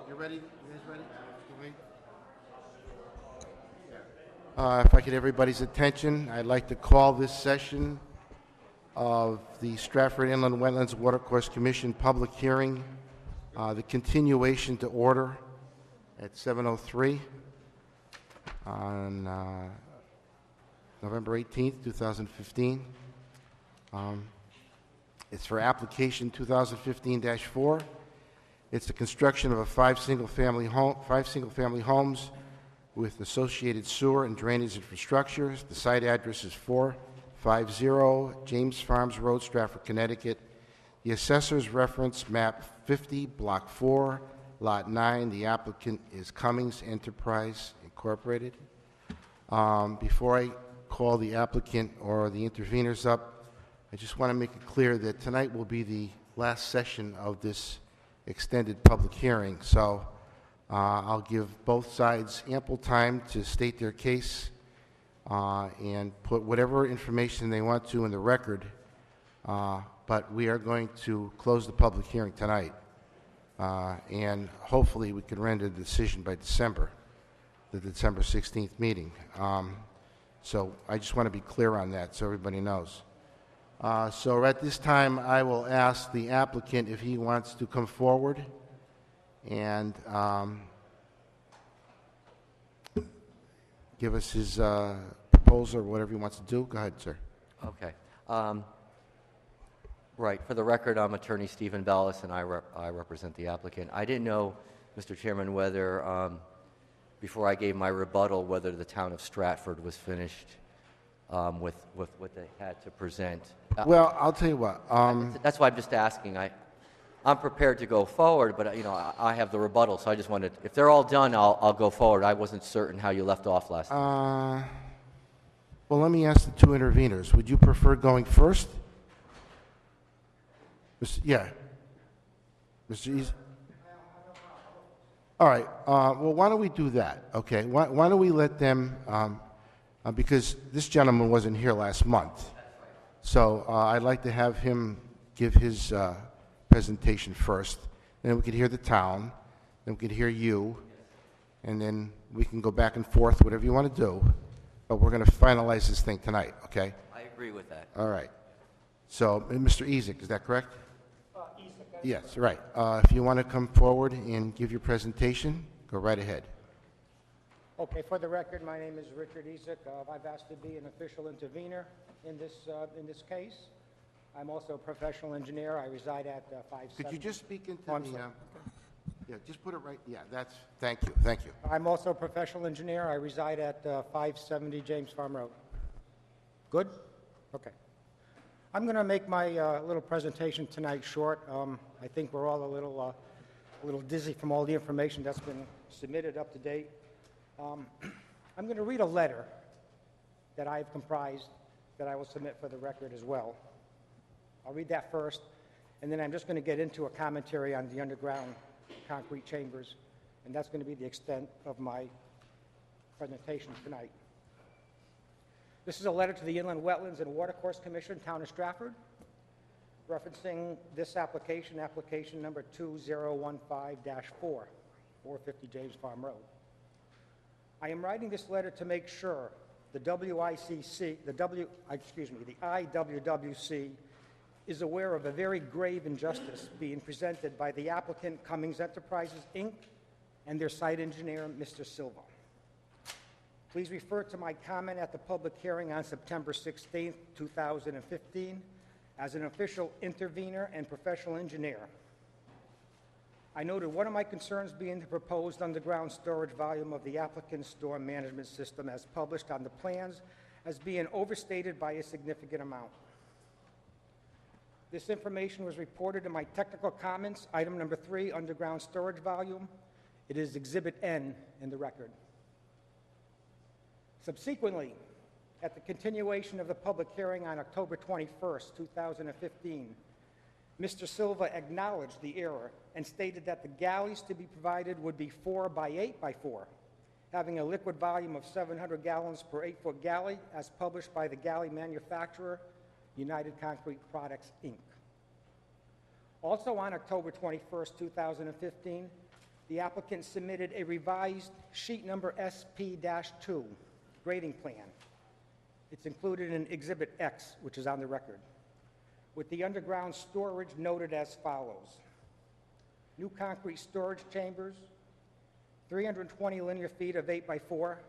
You ready? You guys ready? If I could everybody's attention, I'd like to call this session of the Stratford Inland Wetlands Watercourse Commission public hearing, the continuation to order at 7:03 on November 18th, 2015. It's for application 2015-4. It's the construction of five single-family homes with associated sewer and drainage infrastructure. The site address is 450 James Farms Road, Stratford, Connecticut. The assessor's reference map 50, block 4, lot 9. The applicant is Cummings Enterprise Incorporated. Before I call the applicant or the interveners up, I just want to make it clear that tonight will be the last session of this extended public hearing. So I'll give both sides ample time to state their case and put whatever information they want to in the record. But we are going to close the public hearing tonight. And hopefully we can render the decision by December, the December 16th meeting. So I just want to be clear on that so everybody knows. So at this time, I will ask the applicant if he wants to come forward and give us his proposal or whatever he wants to do. Go ahead, sir. Okay. Right. For the record, I'm Attorney Stephen Ballas, and I represent the applicant. I didn't know, Mr. Chairman, whether, before I gave my rebuttal, whether the town of Stratford was finished with what they had to present. Well, I'll tell you what. That's why I'm just asking. I'm prepared to go forward, but I have the rebuttal, so I just wanted. If they're all done, I'll go forward. I wasn't certain how you left off last time. Well, let me ask the two interveners. Would you prefer going first? Yeah. Mr. Easy? All right. Well, why don't we do that? Okay. Why don't we let them, because this gentleman wasn't here last month. So I'd like to have him give his presentation first. Then we could hear the town. Then we could hear you. And then we can go back and forth, whatever you want to do. But we're going to finalize this thing tonight, okay? I agree with that. All right. So, Mr. Ezek, is that correct? Ezek. Yes, right. If you want to come forward and give your presentation, go right ahead. Okay, for the record, my name is Richard Ezek. I've asked to be an official intervener in this case. I'm also a professional engineer. I reside at 570. Could you just speak into I'm the... sorry. Yeah, just put it right... Yeah, that's... Thank you, thank you. I'm also a professional engineer. I reside at 570 James Farm Road. Good? Okay. I'm going to make my little presentation tonight short. I think we're all a little dizzy from all the information that's been submitted up to date. I'm going to read a letter that I've comprised that I will submit for the record as well. I'll read that first, and then I'm just going to get into a commentary on the underground concrete chambers, and that's going to be the extent of my presentation tonight. This is a letter to the Inland Wetlands and Watercourse Commission, Town of Stratford, referencing this application number 2015-4, 450 James Farm Road. I am writing this letter to make sure the IWWC is aware of a very grave injustice being presented by the applicant Cummings Enterprises, Inc., and their site engineer, Mr. Silva. Please refer to my comment at the public hearing on September 16, 2015, as an official intervener and professional engineer. I noted one of my concerns being the proposed underground storage volume of the applicant's storm management system as published on the plans as being overstated by a significant amount. This information was reported in my technical comments, item number 3, underground storage volume. It is Exhibit N in the record. Subsequently, at the continuation of the public hearing on October 21st, 2015, Mr. Silva acknowledged the error and stated that the galleys to be provided would be 4 by 8 by 4, having a liquid volume of 700 gallons per 8-foot galley, as published by the galley manufacturer, United Concrete Products, Inc. Also on October 21st, 2015, the applicant submitted a revised sheet number SP-2 grading plan. It's included in Exhibit X, which is on the record, with the underground storage noted as follows. New concrete storage chambers, 320 linear feet of 8 by 4,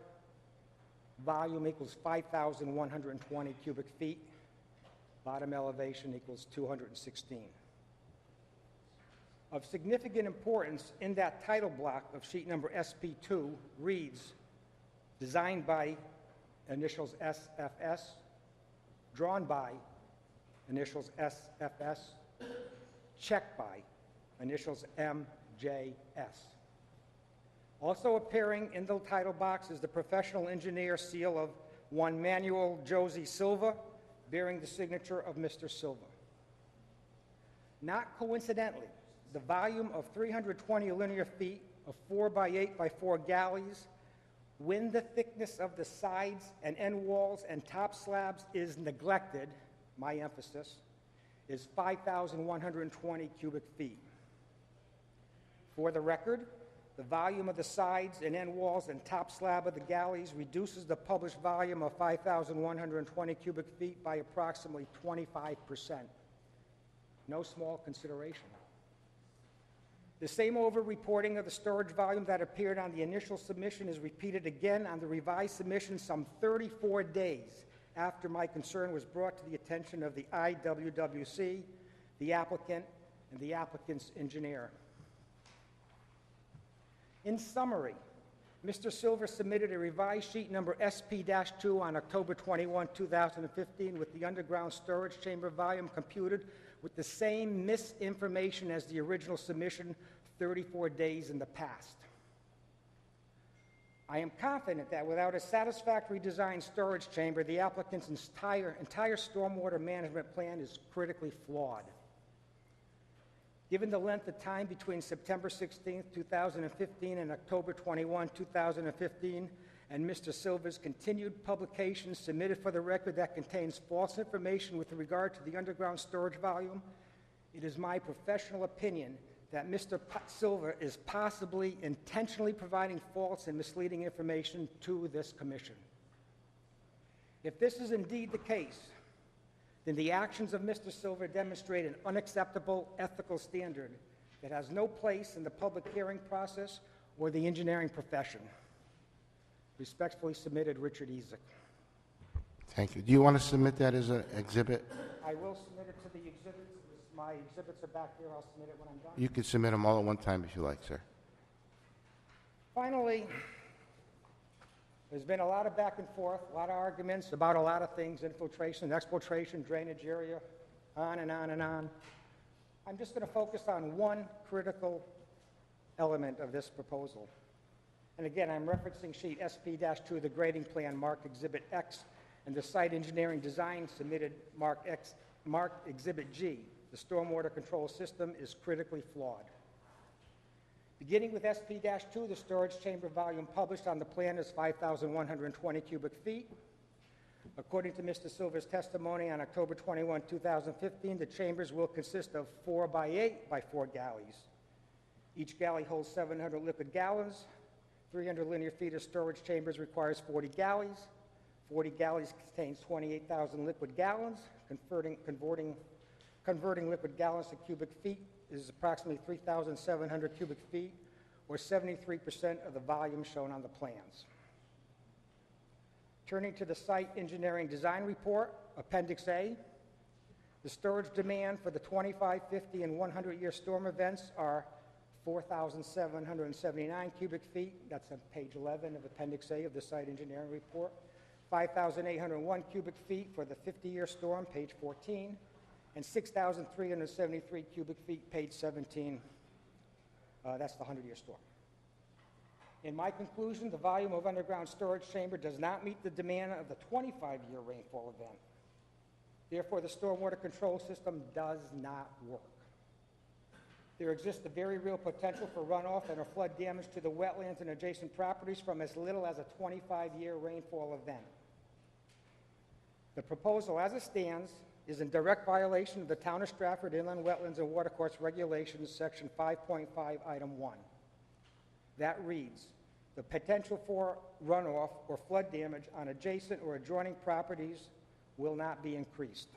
volume equals 5,120 cubic feet, bottom elevation equals 216. Of significant importance in that title block of sheet number SP2 reads, designed by initials SFS, drawn by initials SFS, checked by initials MJS. Also appearing in the title box is the professional engineer seal of one Manuel Josie Silva, bearing the signature of Mr. Silva. Not coincidentally, the volume of 320 linear feet of 4 by 8 by 4 galleys, when the thickness of the sides and end walls and top slabs is neglected, my emphasis, is 5,120 cubic feet. For the record, the volume of the sides and end walls and top slab of the galleys reduces the published volume of 5,120 cubic feet by approximately 25%. No small consideration. The same over-reporting of the storage volume that appeared on the initial submission is repeated again on the revised submission some 34 days after my concern was brought to the attention of the IWWC, the applicant, and the applicant's engineer. In summary, Mr. Silver submitted a revised sheet number SP-2 on October 21, 2015 with the underground storage chamber volume computed with the same misinformation as the original submission 34 days in the past. I am confident that without a satisfactory designed storage chamber, the applicant's entire stormwater management plan is critically flawed. Given the length of time between September 16, 2015 and October 21, 2015, and Mr. Silva's continued publications submitted for the record that contains false information with regard to the underground storage volume, it is my professional opinion that Mr. Silva is possibly intentionally providing false and misleading information to this commission. If this is indeed the case, then the actions of Mr. Silva demonstrate an unacceptable ethical standard that has no place in the public hearing process or the engineering profession. Respectfully submitted, Richard Ezek. Thank you. Do you want to submit that as an exhibit? I will submit it to the exhibits. My exhibits are back there. I'll submit it when I'm done. You can submit them all at one time if you like, sir. Finally, there's been a lot of back and forth, a lot of arguments about a lot of things, infiltration, exfiltration, drainage area, on and on and on. I'm just going to focus on one critical element of this proposal. And again, I'm referencing sheet SP-2, the grading plan marked Exhibit X, and the site engineering design submitted marked Exhibit G. The stormwater control system is critically flawed. Beginning with SP-2, the storage chamber volume published on the plan is 5,120 cubic feet. According to Mr. Silver's testimony on October 21, 2015, the chambers will consist of 4 by 8 by 4 galleys. Each galley holds 700 liquid gallons. 300 linear feet of storage chambers requires 40 galleys. 40 galleys contains 28,000 liquid gallons. Converting liquid gallons to cubic feet is approximately 3,700 cubic feet, or 73% of the volume shown on the plans. Turning to the site engineering design report, Appendix A, the storage demand for the 25, 50, and 100-year storm events are 4,779 cubic feet. That's on page 11 of Appendix A of the site engineering report. 5,801 cubic feet for the 50-year storm, page 14, and 6,373 cubic feet, page 17. That's the 100-year storm. In my conclusion, the volume of underground storage chamber does not meet the demand of the 25-year rainfall event. Therefore, the stormwater control system does not work. There exists a very real potential for runoff and or flood damage to the wetlands and adjacent properties from as little as a 25-year rainfall event. The proposal as it stands is in direct violation of the Town of Stratford Inland Wetlands and Watercourse Regulations, Section 5.5, Item 1. that reads, "The potential for runoff or flood damage on adjacent or adjoining properties will not be increased."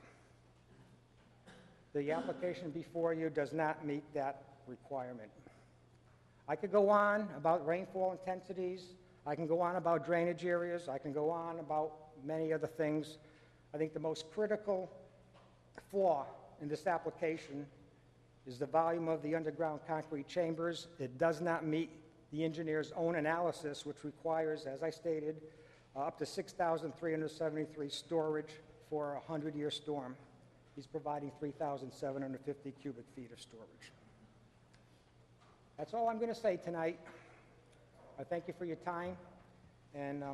The application before you does not meet that requirement. I could go on about rainfall intensities. I can go on about drainage areas. I can go on about many other things. I think the most critical flaw in this application is the volume of the underground concrete chambers. It does not meet the engineer's own analysis, which requires, as I stated, up to 6,373 storage for a 100-year storm. He's providing 3,750 cubic feet of storage. That's all I'm going to say tonight. I thank you for your time, and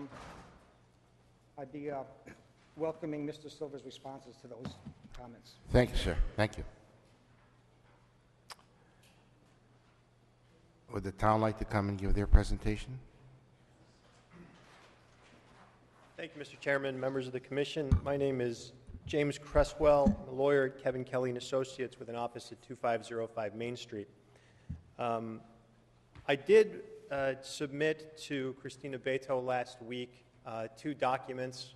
I'd be welcoming Mr. Silver's responses to those comments. Thank you, sir. Thank you. Would the town like to come and give their presentation? Thank you, Mr. Chairman, members of the commission. My name is James Cresswell, I'm a lawyer at Kevin Kelly & Associates with an office at 2505 Main Street. I did submit to Christina Beto last week 2 documents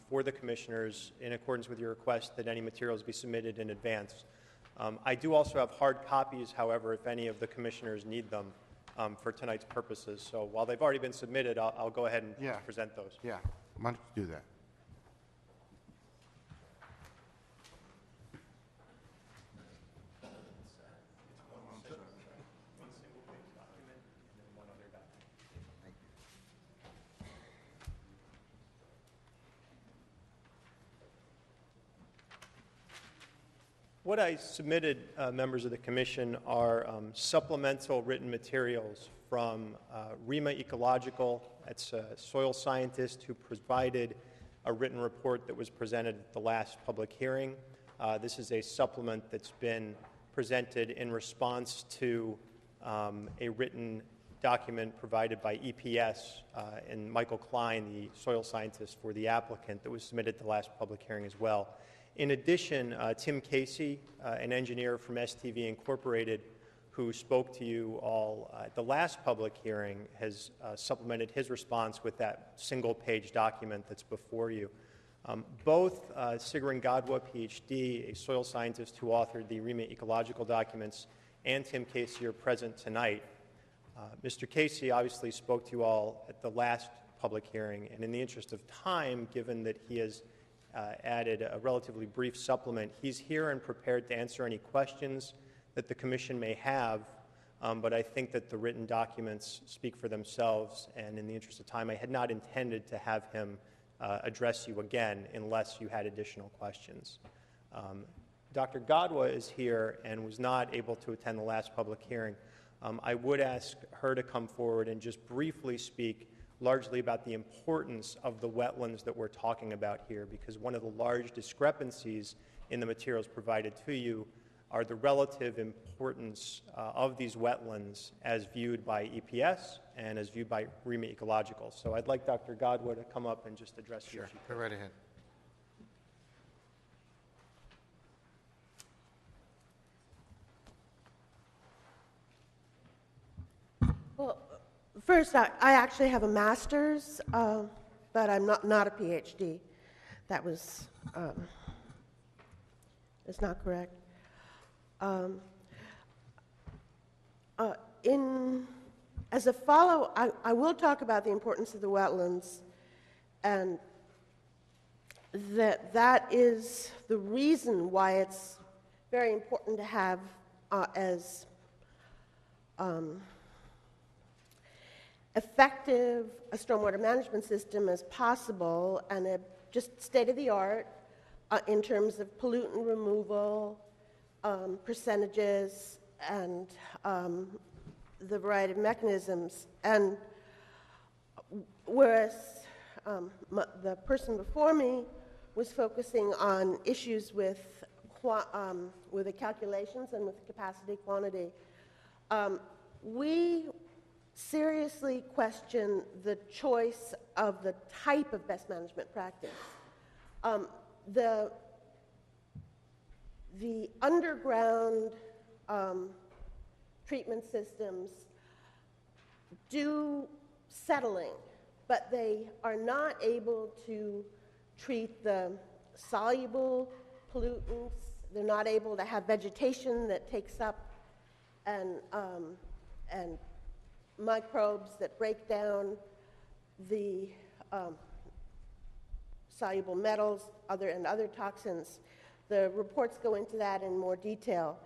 for the commissioners in accordance with your request that any materials be submitted in advance. I do also have hard copies, however, if any of the commissioners need them for tonight's purposes. So while they've already been submitted, I'll go ahead and present those. Yeah, why don't you do that? What I submitted, members of the commission, are supplemental written materials from REMA Ecological. That's a soil scientist who provided a written report that was presented at the last public hearing. This is a supplement that's been presented in response to a written document provided by EPS and Michael Klein, the soil scientist for the applicant, that was submitted at the last public hearing as well. In addition, Tim Casey, an engineer from STV Incorporated, who spoke to you all at the last public hearing, has supplemented his response with that single-page document that's before you. Both Sigarin Gadwa, PhD, a soil scientist who authored the REMA ecological documents, and Tim Casey are present tonight. Mr. Casey obviously spoke to you all at the last public hearing, and in the interest of time, given that he has added a relatively brief supplement, he's here and prepared to answer any questions that the commission may have, but I think that the written documents speak for themselves, and in the interest of time, I had not intended to have him address you again unless you had additional questions. Dr. Gadwa is here and was not able to attend the last public hearing. I would ask her to come forward and just briefly speak largely about the importance of the wetlands that we're talking about here, because one of the large discrepancies in the materials provided to you are the relative importance of these wetlands as viewed by EPS and as viewed by REMA Ecological. So I'd like Dr. Gadwa to come up and just address you. Sure, go right ahead. Well, first, I actually have a master's, but I'm not a PhD. That was, it's not correct. As a follow, I will talk about the importance of the wetlands, and that is the reason why it's very important to have as effective a stormwater management system as possible, and just state-of-the-art in terms of pollutant removal, percentages, and the variety of mechanisms. And whereas the person before me was focusing on issues with the calculations and with capacity quantity, we seriously question the choice of the type of best management practice. The underground treatment systems do settling, but they are not able to treat the soluble pollutants. They're not able to have vegetation that takes up and microbes that break down the soluble metals and other toxins. The reports go into that in more detail.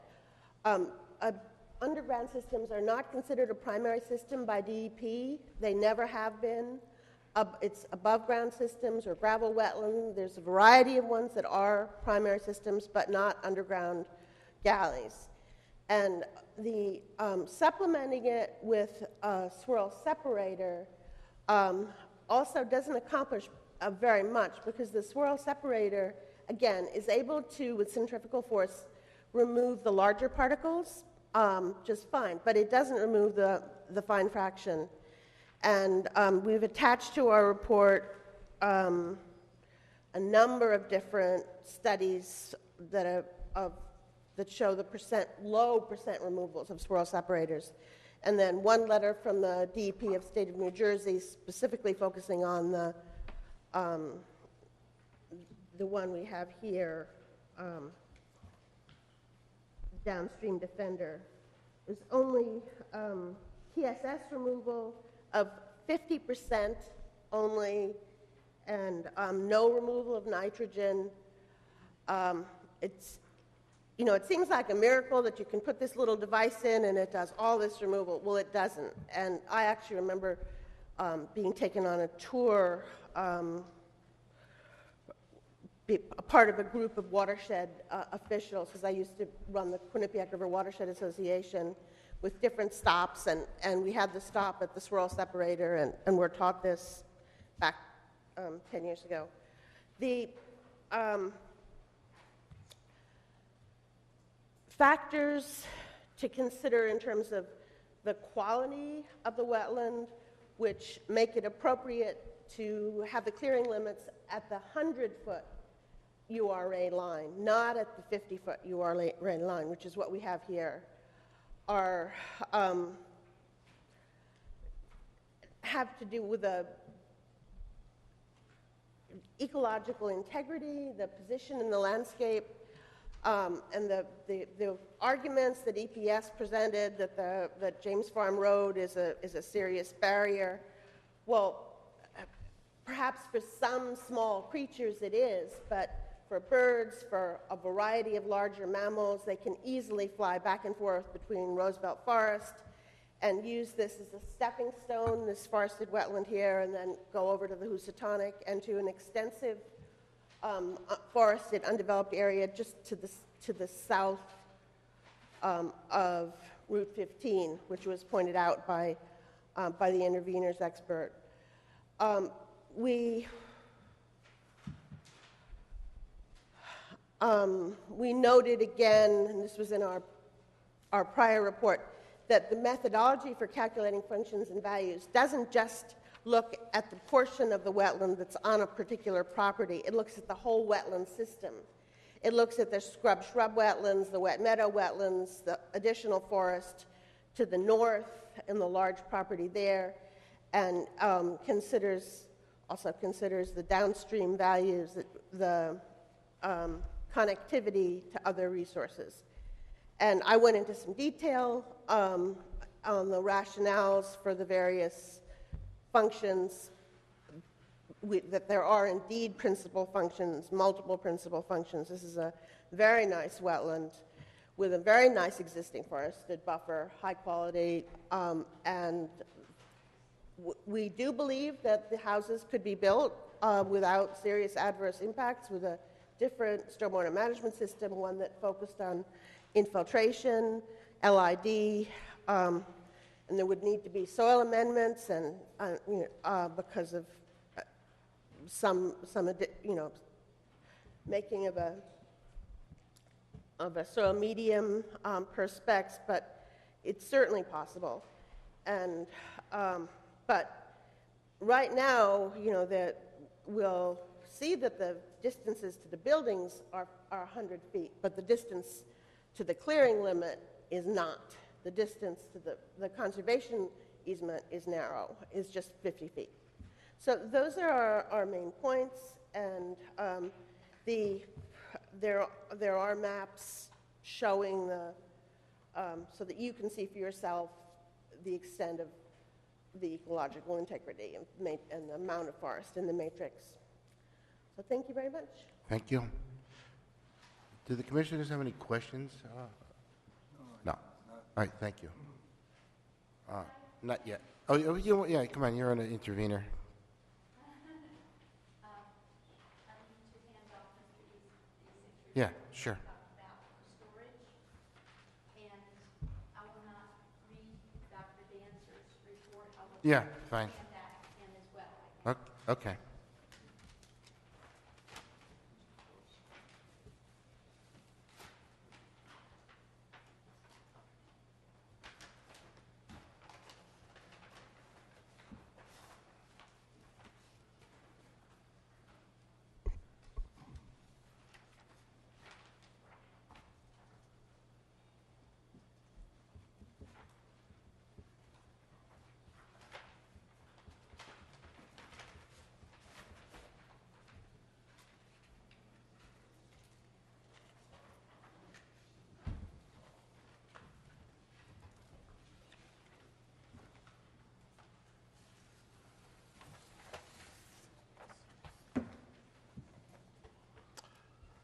Underground systems are not considered a primary system by DEP. They never have been. It's above ground systems or gravel wetland. There's a variety of ones that are primary systems, but not underground galleys. And the supplementing it with a swirl separator also doesn't accomplish very much, because the swirl separator, again, is able to, with centrifugal force, remove the larger particles just fine, but it doesn't remove the fine fraction. And we've attached to our report a number of different studies that show the low percent removals of swirl separators. And then one letter from the DEP of the state of New Jersey specifically focusing on the one we have here, downstream defender. There's only TSS removal of 50% only, and no removal of nitrogen. It seems like a miracle that you can put this little device in and it does all this removal. Well, it doesn't. And I actually remember being taken on a tour, be a part of a group of watershed officials, because I used to run the Quinnipiac River Watershed Association, with different stops, and we had the stop at the swirl separator, and we're taught this back 10 years ago. The factors to consider in terms of the quality of the wetland, which make it appropriate to have the clearing limits at the 100-foot URA line, not at the 50-foot URA line, which is what we have here, have to do with the ecological integrity, the position in the landscape, and the arguments that EPS presented that James Farm Road is a serious barrier. Well, perhaps for some small creatures it is, but for birds, for a variety of larger mammals, they can easily fly back and forth between Roosevelt Forest and use this as a stepping stone, this forested wetland here, and then go over to the Housatonic and to an extensive forested, undeveloped area just to the south of Route 15, which was pointed out by the interveners expert. We noted again, and this was in our prior report, that the methodology for calculating functions and values doesn't just look at the portion of the wetland that's on a particular property. It looks at the whole wetland system. It looks at the scrub-shrub wetlands, the wet meadow wetlands, the additional forest to the north and the large property there, and also considers the downstream values, the connectivity to other resources. And I went into some detail on the rationales for the various functions, that there are indeed principal functions, multiple principal functions. This is a very nice wetland with a very nice existing forested buffer, high quality, and we do believe that the houses could be built without serious adverse impacts, with a different stormwater management system, one that focused on infiltration, LID, and there would need to be soil amendments, and because of some making of a soil medium per specs, but it's certainly possible. And but right now, that we'll see that the distances to the buildings are 100 feet, but the distance to the clearing limit is not. The distance to the conservation easement is narrow, is just 50 feet. So those are our main points, and there are maps showing so that you can see for yourself the extent of the ecological integrity and the amount of forest in the matrix. So thank you very much. Thank you. Do the commissioners have any questions? No. All right, thank you. Not yet. Oh, yeah, come on, you're an intervener. Yeah, sure. Yeah, fine. Okay.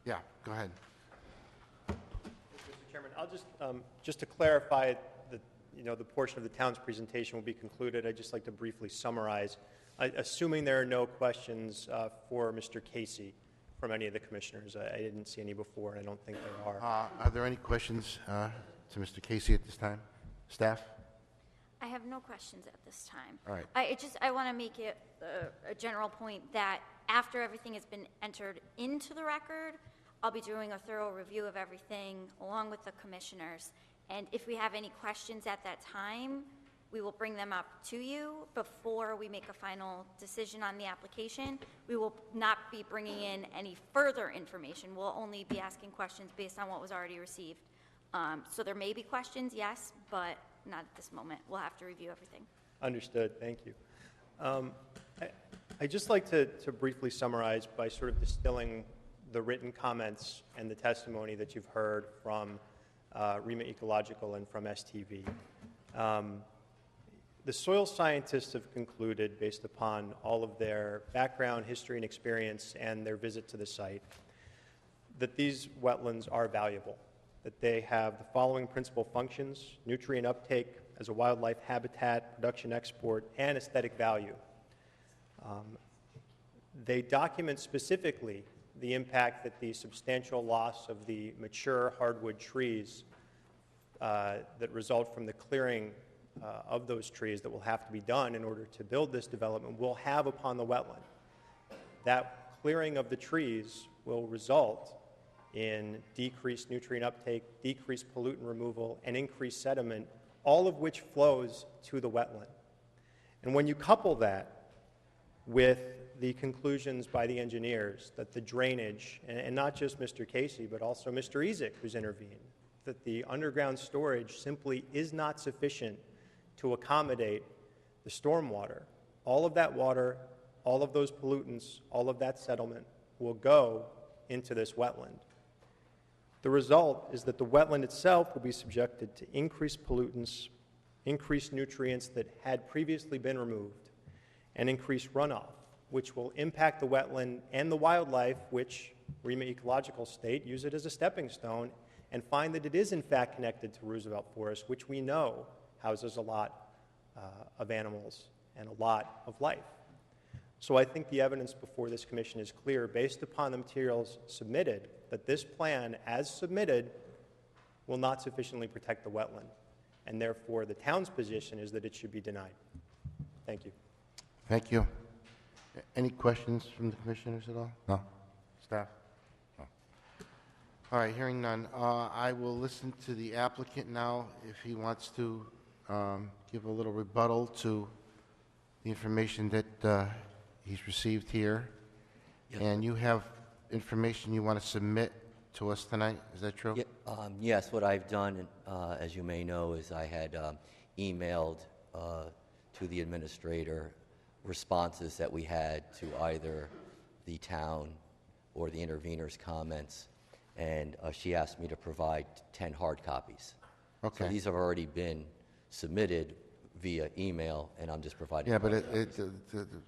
Yeah, go ahead. Mr. Chairman, I'll just to clarify the portion of the town's presentation will be concluded. I'd just like to briefly summarize, assuming there are no questions for Mr. Casey from any of the commissioners. I didn't see any before, and I don't think there are. Are there any questions to Mr. Casey at this time? Staff? I have no questions at this time. All right. I want to make it a general point that after everything has been entered into the record, I'll be doing a thorough review of everything along with the commissioners. And if we have any questions at that time, we will bring them up to you before we make a final decision on the application. We will not be bringing in any further information. We'll only be asking questions based on what was already received. So there may be questions, yes, but not at this moment. We'll have to review everything. Understood. Thank you. I'd just like to briefly summarize by sort of distilling the written comments and the testimony that you've heard from REMA Ecological and from STV. The soil scientists have concluded, based upon all of their background, history, and experience, and their visit to the site, that these wetlands are valuable, that they have the following principal functions: nutrient uptake as a wildlife habitat, production export, and aesthetic value. They document specifically the impact that the substantial loss of the mature hardwood trees that result from the clearing of those trees that will have to be done in order to build this development will have upon the wetland. That clearing of the trees will result in decreased nutrient uptake, decreased pollutant removal, and increased sediment, all of which flows to the wetland. And when you couple that with the conclusions by the engineers that the drainage, and not just Mr. Casey, but also Mr. Ezek, who's intervened, that the underground storage simply is not sufficient to accommodate the stormwater. All of that water, all of those pollutants, all of that settlement will go into this wetland. The result is that the wetland itself will be subjected to increased pollutants, increased nutrients that had previously been removed, and increased runoff, which will impact the wetland and the wildlife, which REMA Ecological State use it as a stepping stone and find that it is in fact connected to Roosevelt Forest, which we know houses a lot of animals and a lot of life. So I think the evidence before this commission is clear, based upon the materials submitted, that this plan, as submitted, will not sufficiently protect the wetland, and therefore the town's position is that it should be denied. Thank you. Thank you. Any questions from the commissioners at all? No? Staff? No. All right, hearing none. I will listen to the applicant now if he wants to give a little rebuttal to the information that he's received here. Yes. And you have information you want to submit to us tonight, is that true? Yes, what I've done, as you may know, is I had emailed to the administrator responses that we had to either the town or the intervener's comments, and she asked me to provide 10 hard copies. Okay. So these have already been submitted via email, and I'm just providing. Yeah, but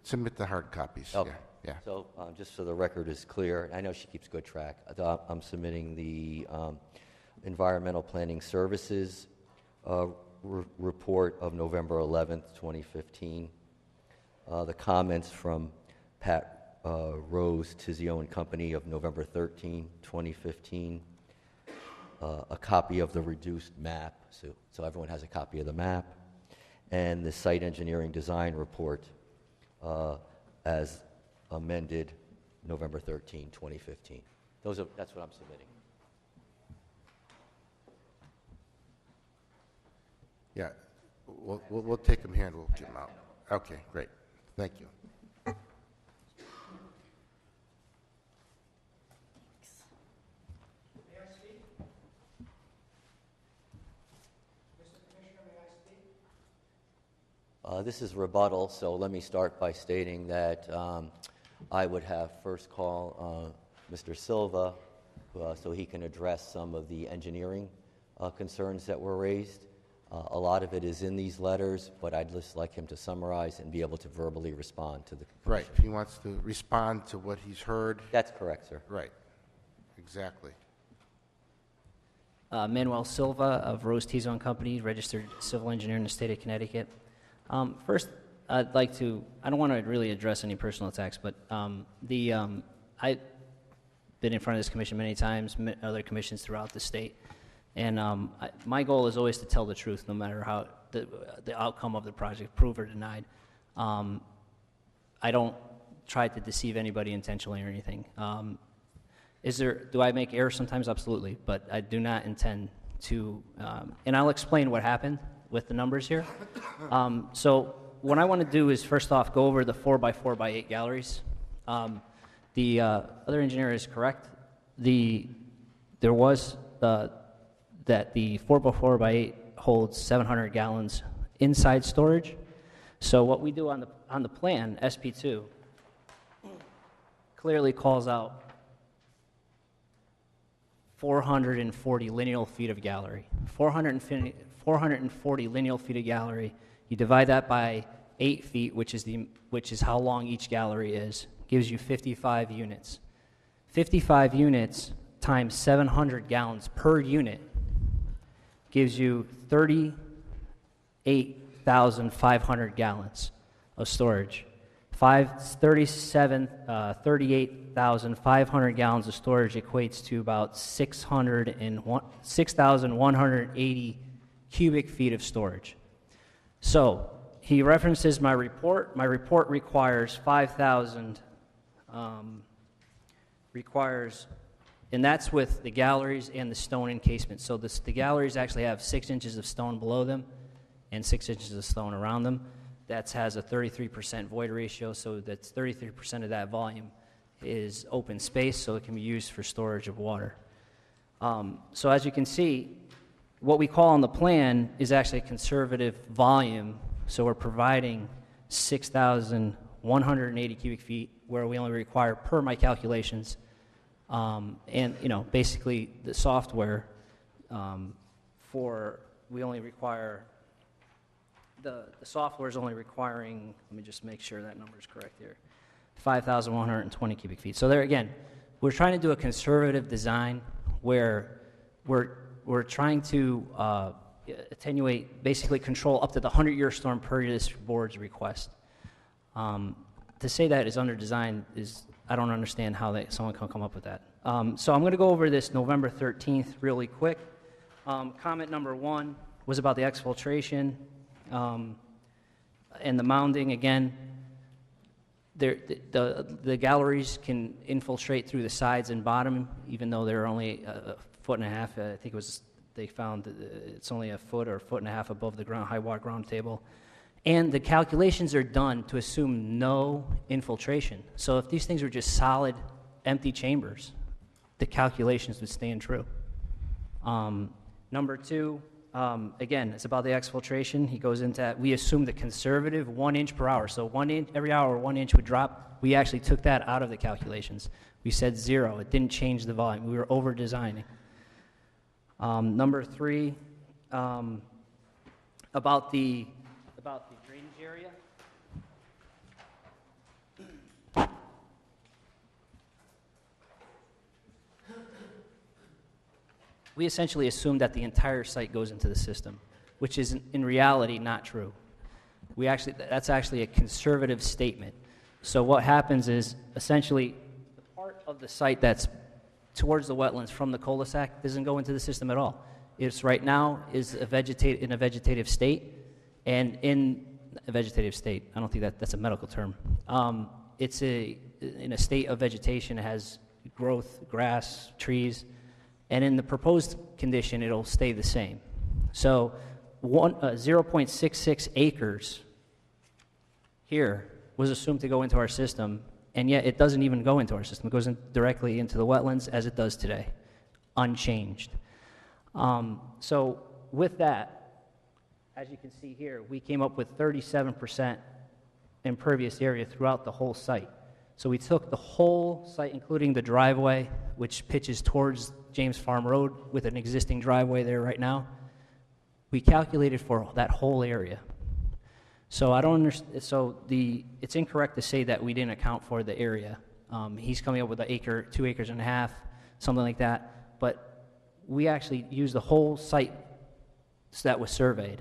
submit the hard copies. Okay. Yeah. So just so the record is clear, I know she keeps good track. I'm submitting the Environmental Planning Services report of November 11th, 2015. The comments from Pat Rose, Tizio and Company of November 13, 2015. A copy of the reduced map, so everyone has a copy of the map, and the site engineering design report as amended November 13, 2015. That's what I'm submitting. Yeah, we'll take them here and we'll get them out. Okay, great. Thank you. This is rebuttal, so let me start by stating that I would have first call Mr. Silva so he can address some of the engineering concerns that were raised. A lot of it is in these letters, but I'd just like him to summarize and be able to verbally respond to the commission. Right, if he wants to respond to what he's heard. That's correct, sir. Right, exactly. Manuel Silva of Rose Tizo and Company, registered civil engineer in the state of Connecticut. First, I'd like to, I don't want to really address any personal attacks, but I've been in front of this commission many times, other commissions throughout the state, and my goal is always to tell the truth, no matter how the outcome of the project, approved or denied. I don't try to deceive anybody intentionally or anything. Do I make errors sometimes? Absolutely, but I do not intend to, and I'll explain what happened with the numbers here. So what I want to do is first off go over the 4x4x8 galleries. The other engineer is correct. There was that the 4x4x8 holds 700 gallons inside storage. So what we do on the plan, SP2, clearly calls out 440 lineal feet of gallery. 440 lineal feet of gallery. You divide that by 8 feet, which is how long each gallery is, gives you 55 units. 55 units times 700 gallons per unit gives you 38,500 gallons of storage. 38,500 gallons of storage equates to about 6,180 cubic feet of storage. So he references my report. My report requires 5,000, and that's with the galleries and the stone encasement. So the galleries actually have 6 inches of stone below them and 6 inches of stone around them. That has a 33% void ratio, so that's 33% of that volume is open space, so it can be used for storage of water. So as you can see, what we call on the plan is actually a conservative volume, so we're providing 6,180 cubic feet, where we only require, per my calculations, and basically the software we only require. The software is only requiring, let me just make sure that number is correct here, 5,120 cubic feet. So there again, we're trying to do a conservative design where we're trying to attenuate, basically control up to the 100-year storm per this board's request. To say that is under design I don't understand how someone can come up with that. So I'm going to go over this November 13th really quick. Comment number 1 was about the exfiltration. And the mounding, again, the galleries can infiltrate through the sides and bottom, even though they're only a foot and a half. I think they found it's only a foot or a foot and a half above the high water ground table. And the calculations are done to assume no infiltration. So if these things were just solid, empty chambers, the calculations would stand true. Number 2, again, it's about the exfiltration. He goes into, we assumed the conservative 1 inch per hour. So 1 inch, every hour 1 inch would drop. We actually took that out of the calculations. We said 0. It didn't change the volume. We were over designing. Number 3, about the drainage area. We essentially assumed that the entire site goes into the system, which is in reality not true. That's actually a conservative statement. So what happens is essentially the part of the site that's towards the wetlands from the cul-de-sac doesn't go into the system at all. It's right now is in a vegetative state, and in a vegetative state, I don't think that's a medical term. It's in a state of vegetation. It has growth, grass, trees. And in the proposed condition, it'll stay the same. So 0.66 acres here was assumed to go into our system, and yet it doesn't even go into our system. It goes directly into the wetlands as it does today, unchanged. So with that, as you can see here, we came up with 37% impervious area throughout the whole site. So we took the whole site, including the driveway, which pitches towards James Farm Road with an existing driveway there right now. We calculated for that whole area. So I don't understand. So it's incorrect to say that we didn't account for the area. He's coming up with an acre, 2.5 acres, something like that. But we actually used the whole site that was surveyed.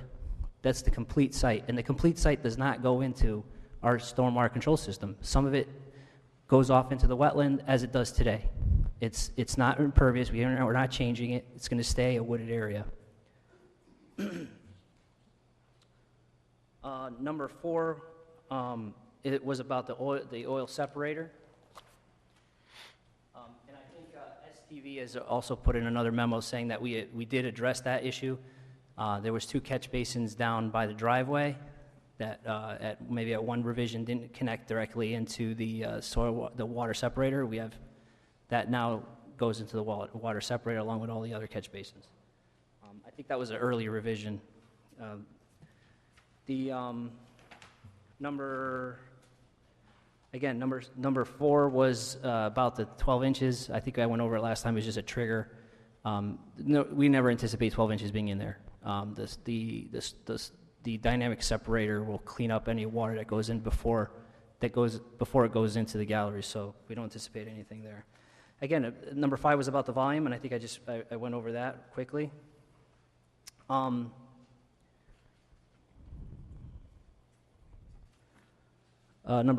That's the complete site, and the complete site does not go into our stormwater control system. Some of it goes off into the wetland as it does today. It's not impervious. We're not changing it. It's going to stay a wooded area. Number 4, it was about the oil separator. And I think STV has also put in another memo saying that we did address that issue. There was 2 catch basins down by the driveway that maybe at one revision didn't connect directly into the water separator. We have that now goes into the water separator along with all the other catch basins. I think that was an early revision. Number 4 was about the 12 inches. I think I went over it last time. It was just a trigger. No, we never anticipate 12 inches being in there. The dynamic separator will clean up any water that goes in before it goes into the gallery, so we don't anticipate anything there. Again, number 5 was about the volume, and I think I went over that quickly. Number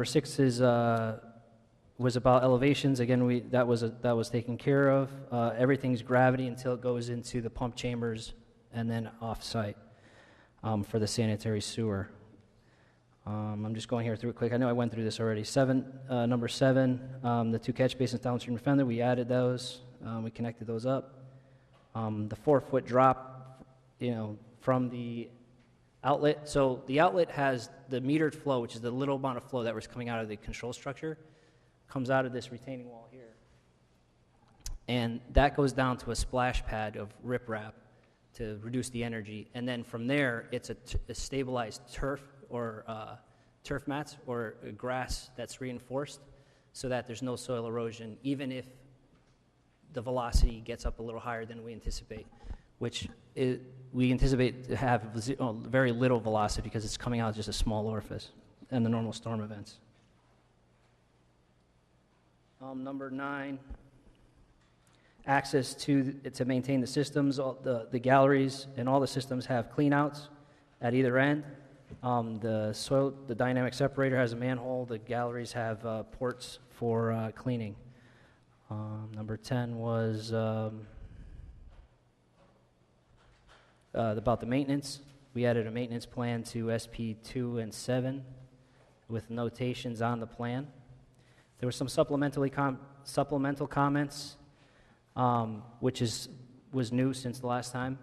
6 was about elevations. Again, that was taken care of. Everything's gravity until it goes into the pump chambers and then off-site for the sanitary sewer. I'm just going here through it quick. I know I went through this already. Number 7, the 2 catch basins downstream of Fender, we added those. We connected those up. The 4-foot drop, from the outlet. So the outlet has the metered flow, which is the little amount of flow that was coming out of the control structure, comes out of this retaining wall here. And that goes down to a splash pad of riprap to reduce the energy. And then from there, it's a stabilized turf or turf mats or grass that's reinforced so that there's no soil erosion, even if the velocity gets up a little higher than we anticipate, which we anticipate to have very little velocity because it's coming out just a small orifice in the normal storm events. Number 9, access to maintain the systems. The galleries and all the systems have cleanouts at either end. The dynamic separator has a manhole. The galleries have ports for cleaning. Number 10 was about the maintenance. We added a maintenance plan to SP 2 and 7 with notations on the plan. There were some supplemental comments, which was new since the last time.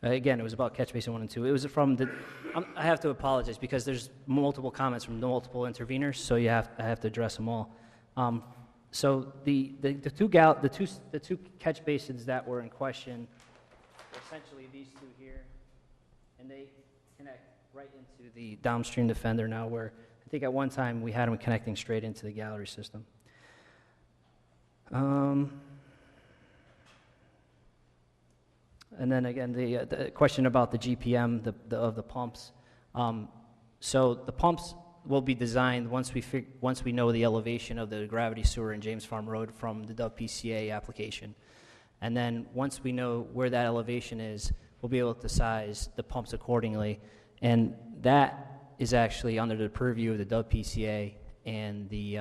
Again, it was about catch basin 1 and 2. It was from I have to apologize because there's multiple comments from multiple interveners, so I have to address them all. So the two catch basins that were in question are essentially these two here, and they connect right into the downstream defender now, where I think at one time we had them connecting straight into the gallery system. And then again, the question about the GPM of the pumps. So the pumps will be designed once we know the elevation of the gravity sewer in James Farm Road from the WPCA application. And then once we know where that elevation is, we'll be able to size the pumps accordingly. And that is actually under the purview of the WPCA and the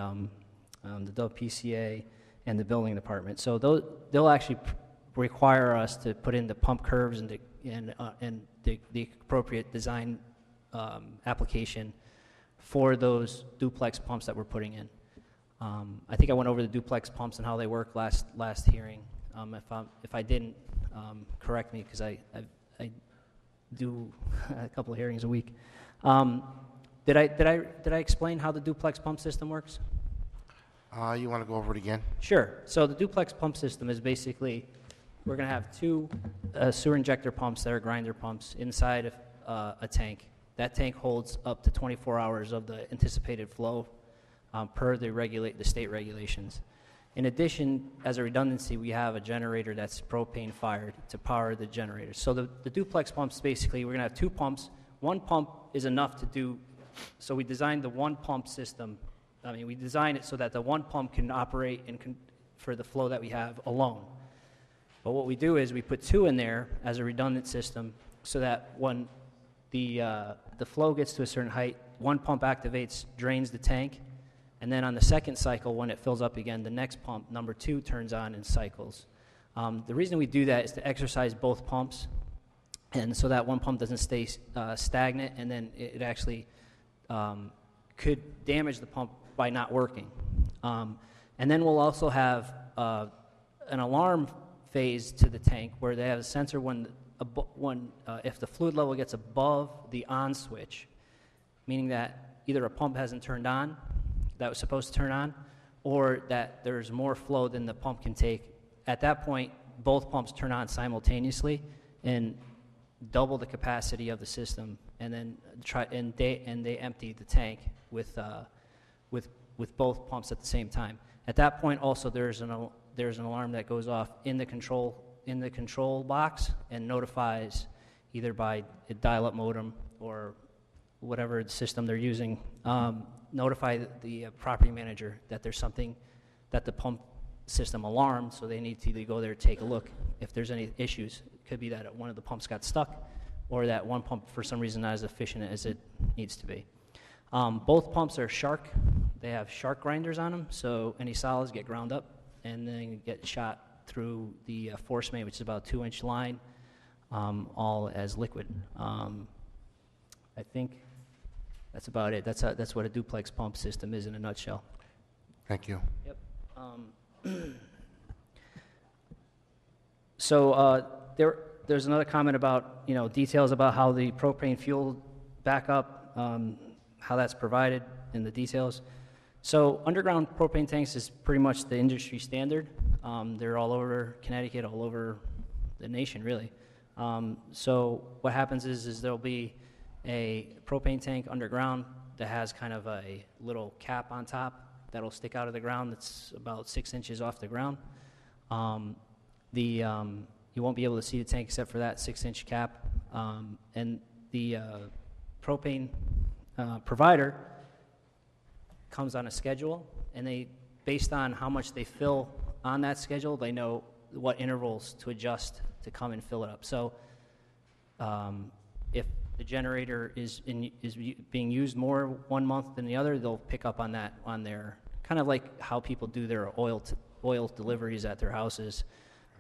WPCA and the building department. So they'll actually require us to put in the pump curves and the appropriate design application for those duplex pumps that we're putting in. I think I went over the duplex pumps and how they work last hearing. If I didn't, correct me, because I do a couple of hearings a week. Did I explain how the duplex pump system works? You want to go over it again? Sure. So the duplex pump system is basically, we're going to have two sewer injector pumps that are grinder pumps inside of a tank. That tank holds up to 24 hours of the anticipated flow per the state regulations. In addition, as a redundancy, we have a generator that's propane fired to power the generator. So the duplex pumps, basically, we're going to have two pumps. One pump is enough to do, so we designed the one pump system. We designed it so that the one pump can operate for the flow that we have alone. But what we do is we put two in there as a redundant system so that when the flow gets to a certain height, one pump activates, drains the tank, and then on the second cycle, when it fills up again, the next pump, number 2, turns on and cycles. The reason we do that is to exercise both pumps, and so that one pump doesn't stay stagnant, and then it actually could damage the pump by not working. And then we'll also have an alarm phase to the tank where they have a sensor if the fluid level gets above the on switch, meaning that either a pump hasn't turned on that was supposed to turn on, or that there's more flow than the pump can take. At that point, both pumps turn on simultaneously and double the capacity of the system, and then they empty the tank with both pumps at the same time. At that point, also there's an alarm that goes off in the control box and notifies, either by a dial-up modem or whatever system they're using, notify the property manager that there's something that the pump system alarmed, so they need to either go there and take a look if there's any issues. It could be that one of the pumps got stuck, or that one pump for some reason not as efficient as it needs to be. Both pumps are Shark. They have Shark grinders on them, so any solids get ground up and then get shot through the force main, which is about a 2-inch line, all as liquid. I think that's about it. That's what a duplex pump system is in a nutshell. Thank you. Yep. So there's another comment about, details about how the propane fuel backup, how that's provided in the details. So underground propane tanks is pretty much the industry standard. They're all over Connecticut, all over the nation, really. So what happens is there'll be a propane tank underground that has kind of a little cap on top that'll stick out of the ground that's about 6 inches off the ground. You won't be able to see the tank except for that 6-inch cap. And the propane provider comes on a schedule, and based on how much they fill on that schedule, they know what intervals to adjust to come and fill it up. So if the generator is being used more one month than the other, they'll pick up on that on their, kind of like how people do their oil deliveries at their houses.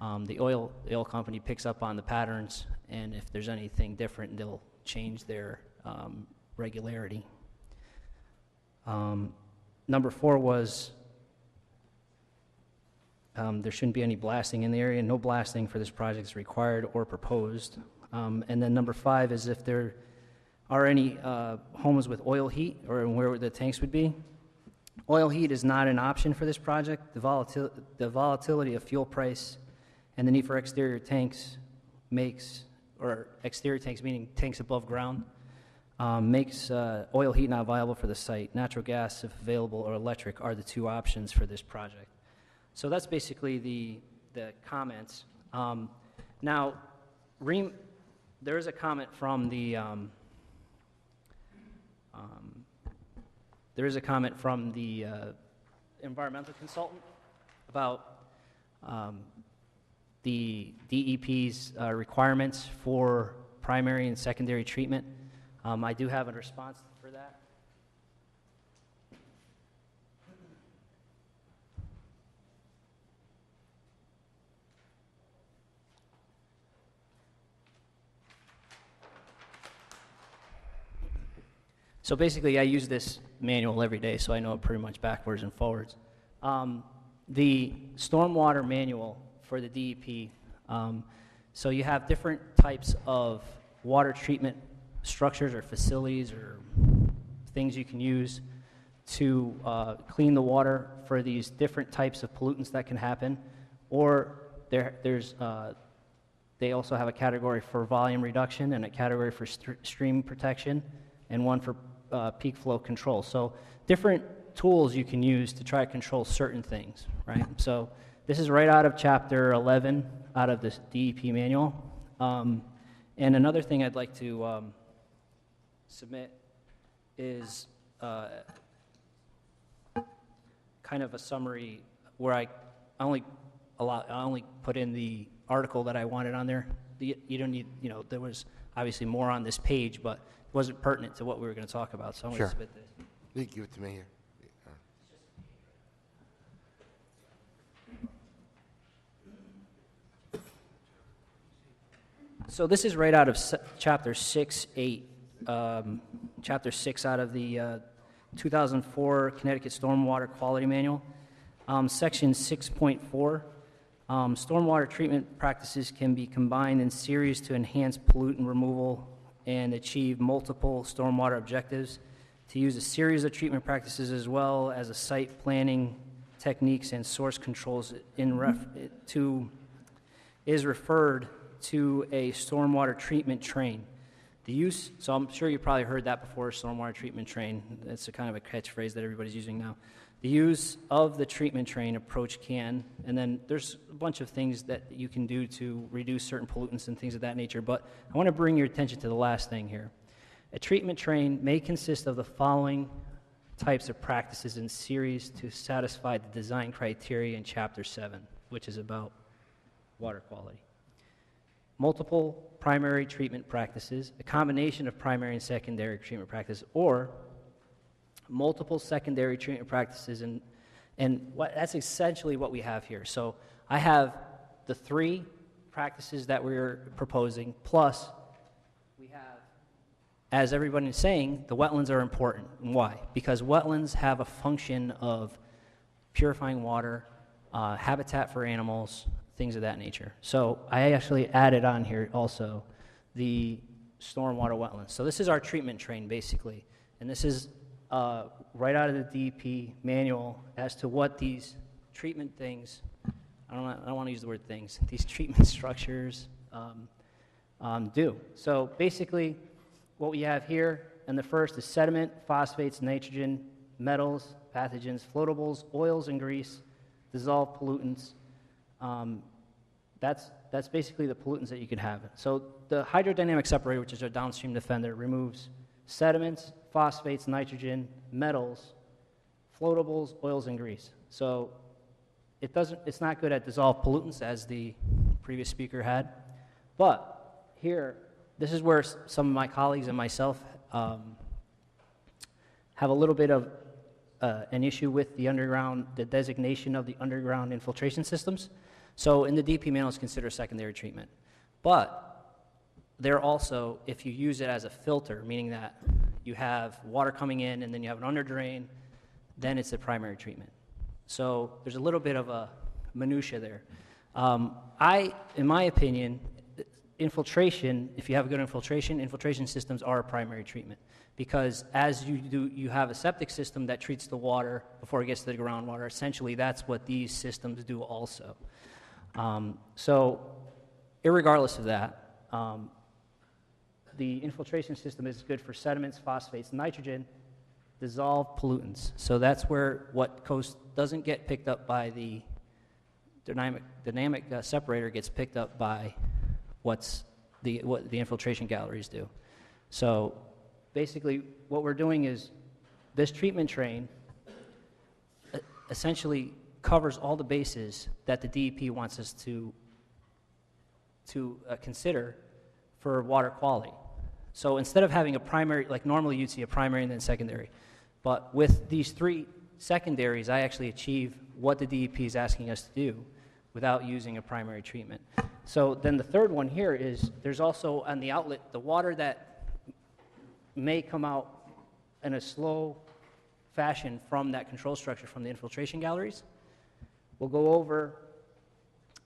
The oil company picks up on the patterns, and if there's anything different, they'll change their regularity. Number 4 was there shouldn't be any blasting in the area. No blasting for this project is required or proposed. And then number 5 is if there are any homes with oil heat or where the tanks would be, Oil heat is not an option for this project. The volatility of fuel price and the need for exterior tanks exterior tanks meaning tanks above ground, makes oil heat not viable for the site. Natural gas, if available, or electric are the two options for this project. So that's basically the comments. Now, there is a comment from the environmental consultant about the DEP's requirements for primary and secondary treatment. I do have a response for that. So basically, I use this manual every day, so I know it pretty much backwards and forwards. The stormwater manual for the DEP, so you have different types of water treatment structures or facilities or things you can use to clean the water for these different types of pollutants that can happen, or they also have a category for volume reduction and a category for stream protection and one for peak flow control. So different tools you can use to try to control certain things, right? So this is right out of Chapter 11, out of this DEP manual. And another thing I'd like to submit is kind of a summary where I only put in the article that I wanted on there. You don't need, there was obviously more on this page, but it wasn't pertinent to what we were going to talk about, so I'm going to submit this. You can give it to me here. So this is right out of Chapter 6.8, Chapter 6 out of the 2004 Connecticut Stormwater Quality Manual. Section 6.4, stormwater treatment practices can be combined in series to enhance pollutant removal and achieve multiple stormwater objectives. To use a series of treatment practices as well as a site planning techniques and source controls is referred to a stormwater treatment train. The use, so I'm sure you probably heard that before, stormwater treatment train. That's a kind of a catchphrase that everybody's using now. The use of the treatment train approach can, and then there's a bunch of things that you can do to reduce certain pollutants and things of that nature, but I want to bring your attention to the last thing here. A treatment train may consist of the following types of practices in series to satisfy the design criteria in Chapter 7, which is about water quality. Multiple primary treatment practices, a combination of primary and secondary treatment practices, or multiple secondary treatment practices, and that's essentially what we have here. So I have the 3 practices that we're proposing, plus we have, as everybody is saying, the wetlands are important. And why? Because wetlands have a function of purifying water, habitat for animals, things of that nature. So I actually added on here also the stormwater wetlands. So this is our treatment train, basically, and this is right out of the DEP manual as to what these treatment things, I don't want to use the word things, these treatment structures do. So basically what we have here, and the first is sediment, phosphates, nitrogen, metals, pathogens, floatables, oils and grease, dissolved pollutants. That's basically the pollutants that you could have. So the hydrodynamic separator, which is our downstream defender, removes sediments, phosphates, nitrogen, metals, floatables, oils, and grease. So it's not good at dissolved pollutants, as the previous speaker had. But here, this is where some of my colleagues and myself have a little bit of an issue with the designation of the underground infiltration systems. So in the DP manual, it's considered secondary treatment. But they're also, if you use it as a filter, meaning that you have water coming in and then you have an under drain, then it's a primary treatment. So there's a little bit of a minutia there. In my opinion, infiltration, if you have a good infiltration systems are a primary treatment. Because as you have a septic system that treats the water before it gets to the groundwater. Essentially, that's what these systems do also. So, irregardless of that, the infiltration system is good for sediments, phosphates, nitrogen, dissolved pollutants. So that's where what doesn't get picked up by the dynamic separator gets picked up by what the infiltration galleries do. So basically what we're doing is this treatment train essentially covers all the bases that the DEP wants us to consider for water quality. So instead of having a primary, like normally you'd see a primary and then secondary, but with these 3 secondaries, I actually achieve what the DEP is asking us to do without using a primary treatment. So then the third one here is there's also on the outlet, the water that may come out in a slow fashion from that control structure from the infiltration galleries will go over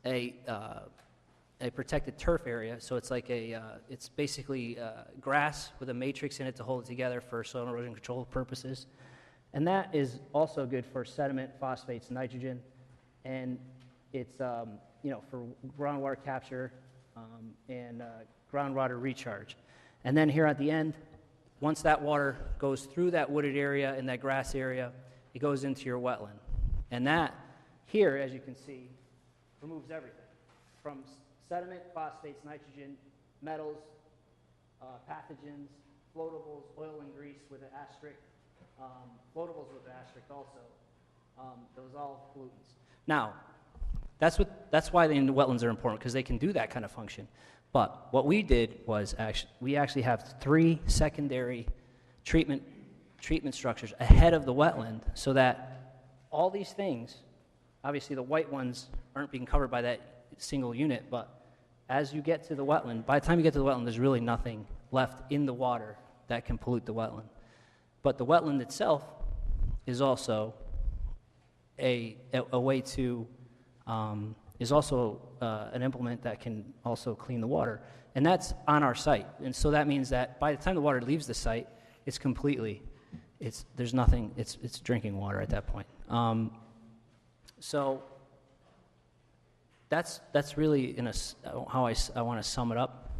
a protected turf area. So it's like it's basically grass with a matrix in it to hold it together for soil erosion control purposes. And that is also good for sediment, phosphates, nitrogen, and it's for groundwater capture and groundwater recharge. And then here at the end, once that water goes through that wooded area and that grass area, it goes into your wetland. And that here, as you can see, removes everything from sediment, phosphates, nitrogen, metals, pathogens, floatables, oil and grease with an asterisk, floatables with an asterisk also. Those all pollutants. Now, that's why the wetlands are important, because they can do that kind of function. But what we did was we actually have 3 secondary treatment structures ahead of the wetland, so that all these things, obviously the white ones aren't being covered by that single unit, but as you get to the wetland, by the time you get to the wetland, there's really nothing left in the water that can pollute the wetland. But the wetland itself is also a way to is also an implement that can also clean the water, and that's on our site. And so that means that by the time the water leaves the site, there's nothing. It's drinking water at that point. So that's really how I want to sum it up.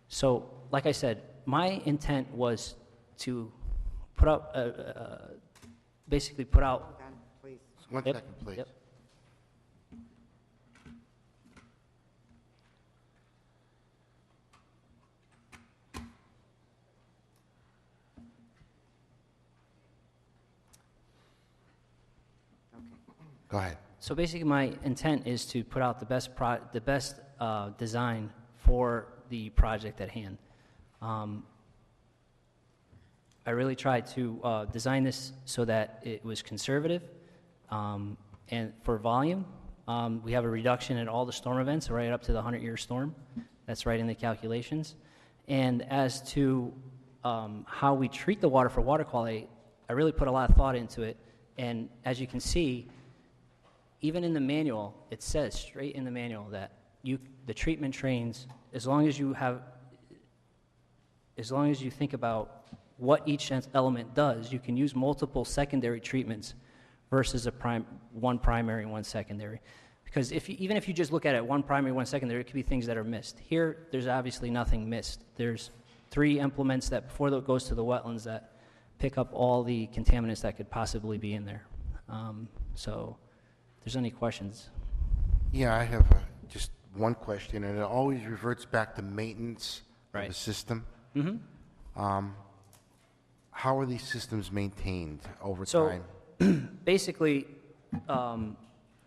So like I said, my intent was to put out basically put out. Hold on, please. 1 Yep. second, please. Yep. Go ahead. So basically, my intent is to put out the best design for the project at hand. I really tried to design this so that it was conservative, and for volume, we have a reduction in all the storm events right up to the 100-year storm. That's right in the calculations. And as to how we treat the water for water quality, I really put a lot of thought into it. And as you can see, even in the manual, it says straight in the manual that the treatment trains, as long as you think about what each element does, you can use multiple secondary treatments versus one primary and one secondary. Because even if you just look at it, one primary, one secondary, it could be things that are missed. Here, there's obviously nothing missed. There's 3 implements that before it goes to the wetlands that pick up all the contaminants that could possibly be in there. So, if there's any questions. Yeah, I have just one question, and it always reverts back to maintenance of the system. Mm-hmm. How are these systems maintained over So, time? basically,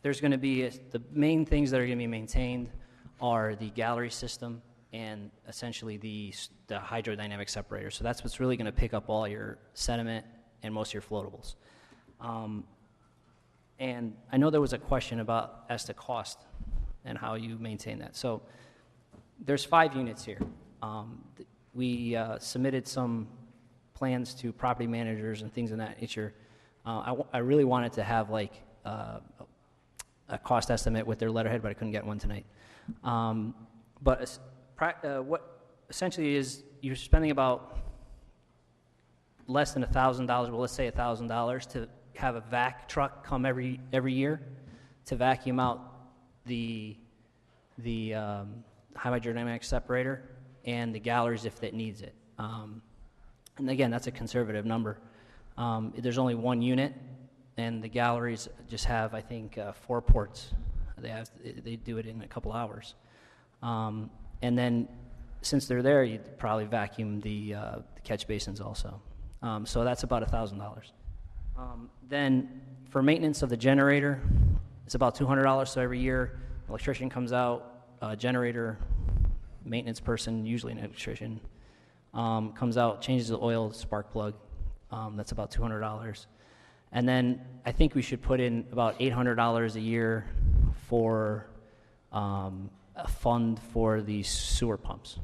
there's going to be the main things that are going to be maintained are the gallery system and essentially the hydrodynamic separator. So that's what's really going to pick up all your sediment and most of your floatables. And I know there was a question as to cost and how you maintain that. So there's 5 units here. We submitted some plans to property managers and things of that nature. I really wanted to have like a cost estimate with their letterhead, but I couldn't get one tonight. But what essentially is you're spending about less than $1,000, well, let's say $1,000 to have a vac truck come every year to vacuum out the hydrodynamic separator and the galleries if it needs it. And again, that's a conservative number. There's only one unit, and the galleries just have, I think, 4 ports. They do it in a couple hours. And then, since they're there, you'd probably vacuum the catch basins also. So that's about $1,000. Then, for maintenance of the generator, it's about $200. So every year, electrician comes out, generator maintenance person, usually an electrician, comes out, changes the oil, spark plug. That's about $200. And then I think we should put in about $800 a year for a fund for the sewer pumps.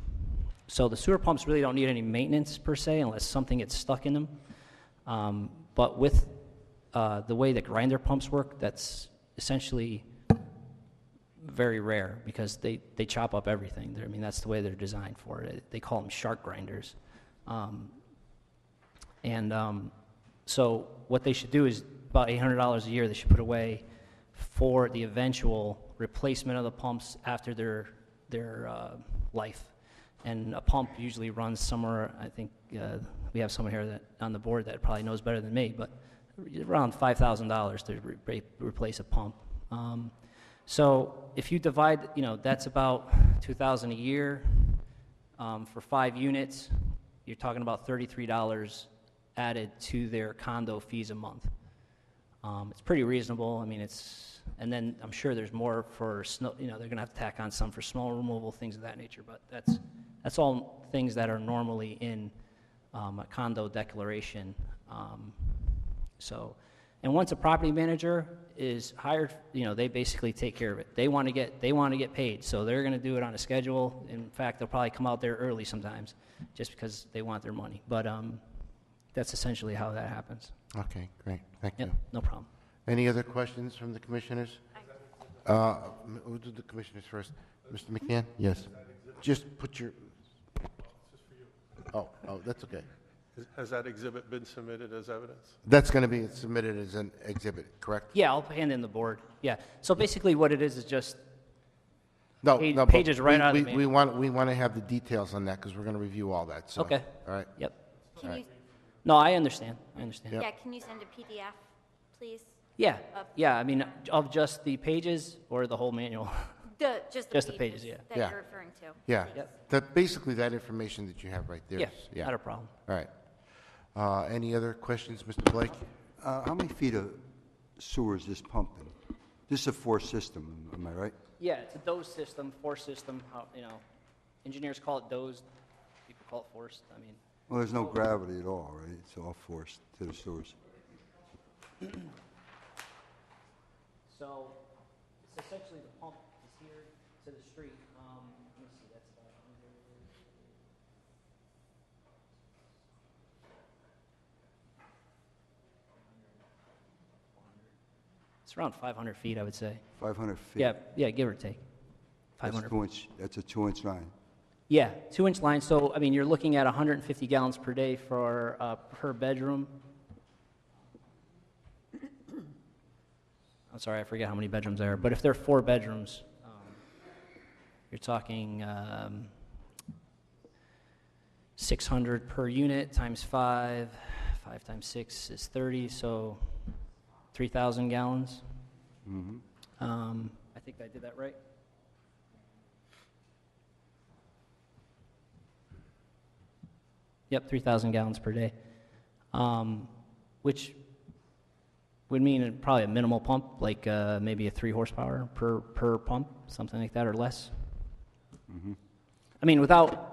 So the sewer pumps really don't need any maintenance per se unless something gets stuck in them. But with the way that grinder pumps work, that's essentially very rare because they chop up everything. I mean, that's the way they're designed for it. They call them shark grinders. So what they should do is about $800 a year they should put away for the eventual replacement of the pumps after their life. And a pump usually runs somewhere, I think we have someone here that on the board that probably knows better than me, but around $5,000 to replace a pump. So if you divide, that's about $2,000 a year. For 5 units, you're talking about $33 added to their condo fees a month. It's pretty reasonable. I mean, and then I'm sure there's more for snow, they're going to have to tack on some for snow removal, things of that nature, but that's all things that are normally in a condo declaration. And once a property manager is hired, they basically take care of it. They want to get paid, so they're going to do it on a schedule. In fact, they'll probably come out there early sometimes, just because they want their money. But that's essentially how that happens. Okay, great. Thank you. No problem. Any other questions from the commissioners? We'll do the commissioners first. Mr. McCann? Yes. Just put your... Oh, that's okay. Has that exhibit been submitted as evidence? That's going to be submitted as an exhibit, correct? Yeah, I'll hand in the board. Yeah. So basically what it is just No, pages but right out of the we manual. want to have the details on that because we're going to review all that. So, Okay. All right. Yep. Can you, No, I understand. Yep. yeah, can you send a PDF, please? Yeah. Yeah, I mean, of just the pages or the whole manual? Just the pages, yeah. that Yeah. you're referring to. Yeah. Yep. Basically, that information that you have right there. Yeah, not a problem. All right. Any other questions, Mr. Blake? How many feet of sewer is this pumping? This is a forced system, am I right? Yeah, it's a dose system, force system, engineers call it dosed, people call it forced, I mean. Well, there's no gravity at all, right? It's all forced to the sewers. So, it's essentially the pump is here to the street. Let me see, that's about 100. It's around 500 feet, I would say. 500 feet? Yeah, give or take. 500. That's a 2-inch line. Yeah, 2-inch line. So, I mean, you're looking at 150 gallons per day for per bedroom. I'm sorry, I forget how many bedrooms there are. But if there are 4 bedrooms, you're talking 600 per unit times 5. 5 times 6 is 30, so 3,000 gallons. Mm-hmm. I think I did that right. Yep, 3,000 gallons per day, which would mean probably a minimal pump, like maybe a 3 horsepower per pump, something like that, or less. Mm-hmm. I mean,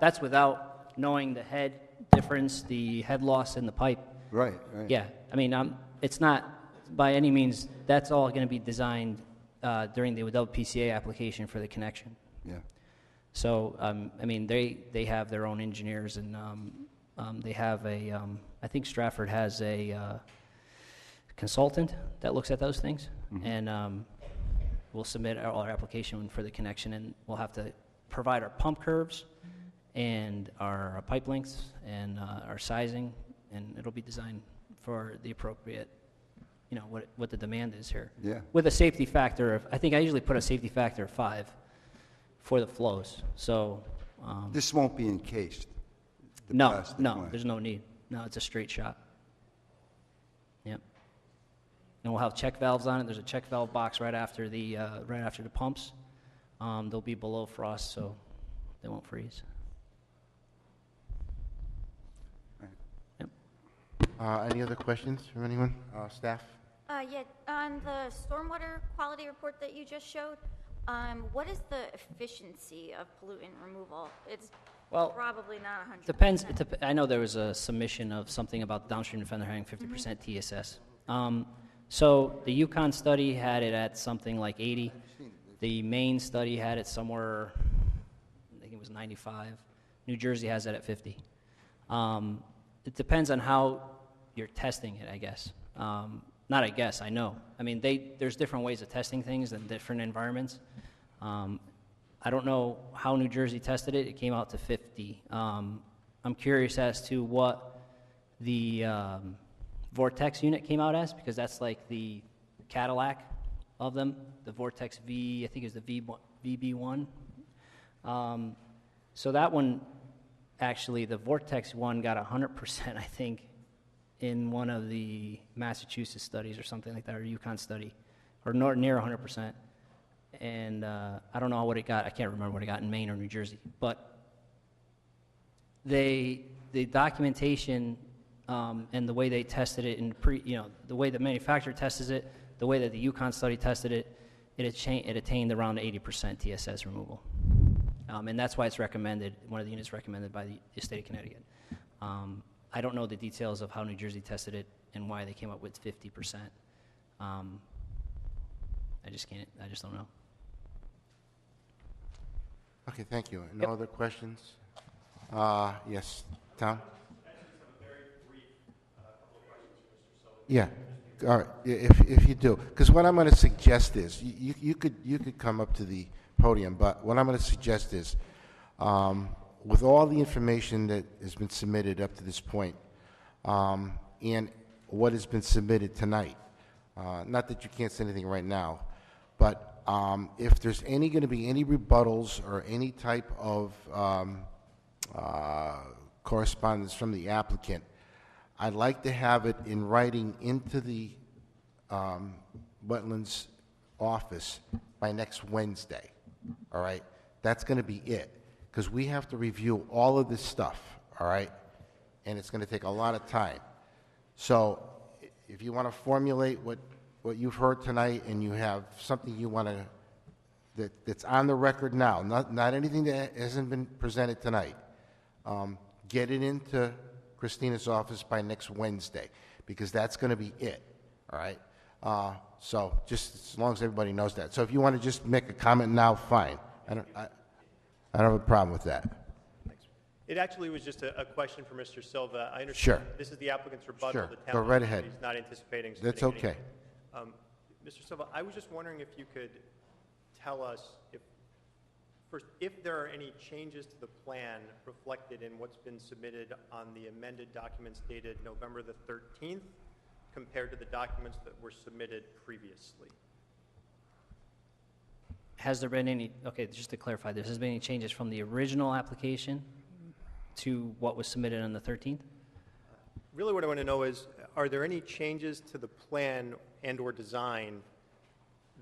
that's without knowing the head difference, the head loss in the pipe. Right. Yeah, I mean, it's not by any means. That's all going to be designed during the WPCA application for the connection. Yeah. So, I mean, they have their own engineers, and they have I think Stratford has a consultant that looks at those things, mm-hmm. and we'll submit our application for the connection, and we'll have to provide our pump curves and our pipe lengths and our sizing, and it'll be designed for the appropriate, what the demand is here. Yeah. With a safety factor of, I think I usually put a safety factor of 5 for the flows. So, This won't be encased? the no, plastic no, one. there's no need. No, it's a straight shot. Yep. And we'll have check valves on it. There's a check valve box right after the pumps. They'll be below frost, so they won't freeze. Yep. Any other questions from anyone? Staff? Yeah, on the stormwater quality report that you just showed, what is the efficiency of pollutant removal? It's Well, probably not 100%. depends. I know there was a submission of something about downstream offender having 50% TSS. So the Yukon study had it at something like 80. The Maine study had it somewhere, I think it was 95. New Jersey has it at 50. It depends on how you're testing it, I guess. Not I guess, I know. I mean, there's different ways of testing things in different environments. I don't know how New Jersey tested it. It came out to 50. I'm curious as to what the Vortex unit came out as, because that's like the Cadillac of them, the Vortex V, I think it was the VB1. So that one, actually, the Vortex one got 100%, I think, in one of the Massachusetts studies or something like that, or Yukon study, or near 100%. And I don't know what it got. I can't remember what it got in Maine or New Jersey. But the documentation and the way they tested it, the way the manufacturer tested it, the way that the Yukon study tested it, it attained around 80% TSS removal. And that's why it's recommended, one of the units recommended by the state of Connecticut. I don't know the details of how New Jersey tested it and why they came up with 50%. I just don't know. Okay, thank you. No other questions? Yes, Tom? Yeah, all right, if you do. Because what I'm going to suggest is, you could come up to the podium, but what I'm going to suggest is, with all the information that has been submitted up to this point, and what has been submitted tonight, not that you can't say anything right now, but if there's going to be any rebuttals or any type of correspondence from the applicant, I'd like to have it in writing into the Wetlands office by next Wednesday, all right? That's going to be it, because we have to review all of this stuff, all right? And it's going to take a lot of time. So if you want to formulate what you've heard tonight, and you have something you want to, that's on the record now, not anything that hasn't been presented tonight, get it into Christina's office by next Wednesday, because that's going to be it, all right? So just as long as everybody knows that. So if you want to just make a comment now, fine. I don't have a problem with that. It actually was just a question for Mr. Silva. I understand Sure. this is the applicant's rebuttal. Sure. The Go town right ahead. He's not anticipating That's submitting okay. anything. Mr. Silva, I was just wondering if you could tell us if there are any changes to the plan reflected in what's been submitted on the amended documents dated November the 13th compared to the documents that were submitted previously. Has there been any, okay, just to clarify, there has been any changes from the original application to what was submitted on the 13th? Really what I want to know is, are there any changes to the plan and or design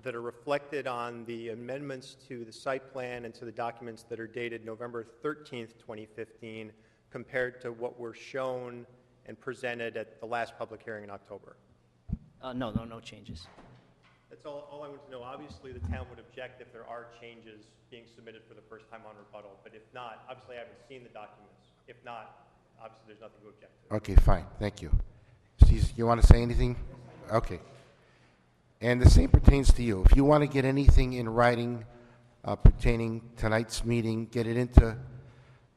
that are reflected on the amendments to the site plan and to the documents that are dated November 13th, 2015, compared to what were shown and presented at the last public hearing in October? No changes. That's all I want to know. Obviously, the town would object if there are changes being submitted for the first time on rebuttal, but if not, obviously I haven't seen the documents. If not, obviously there's nothing to object to. Okay, fine, thank you. Steve, you want to say anything? Okay. And the same pertains to you. If you want to get anything in writing pertaining tonight's meeting, get it into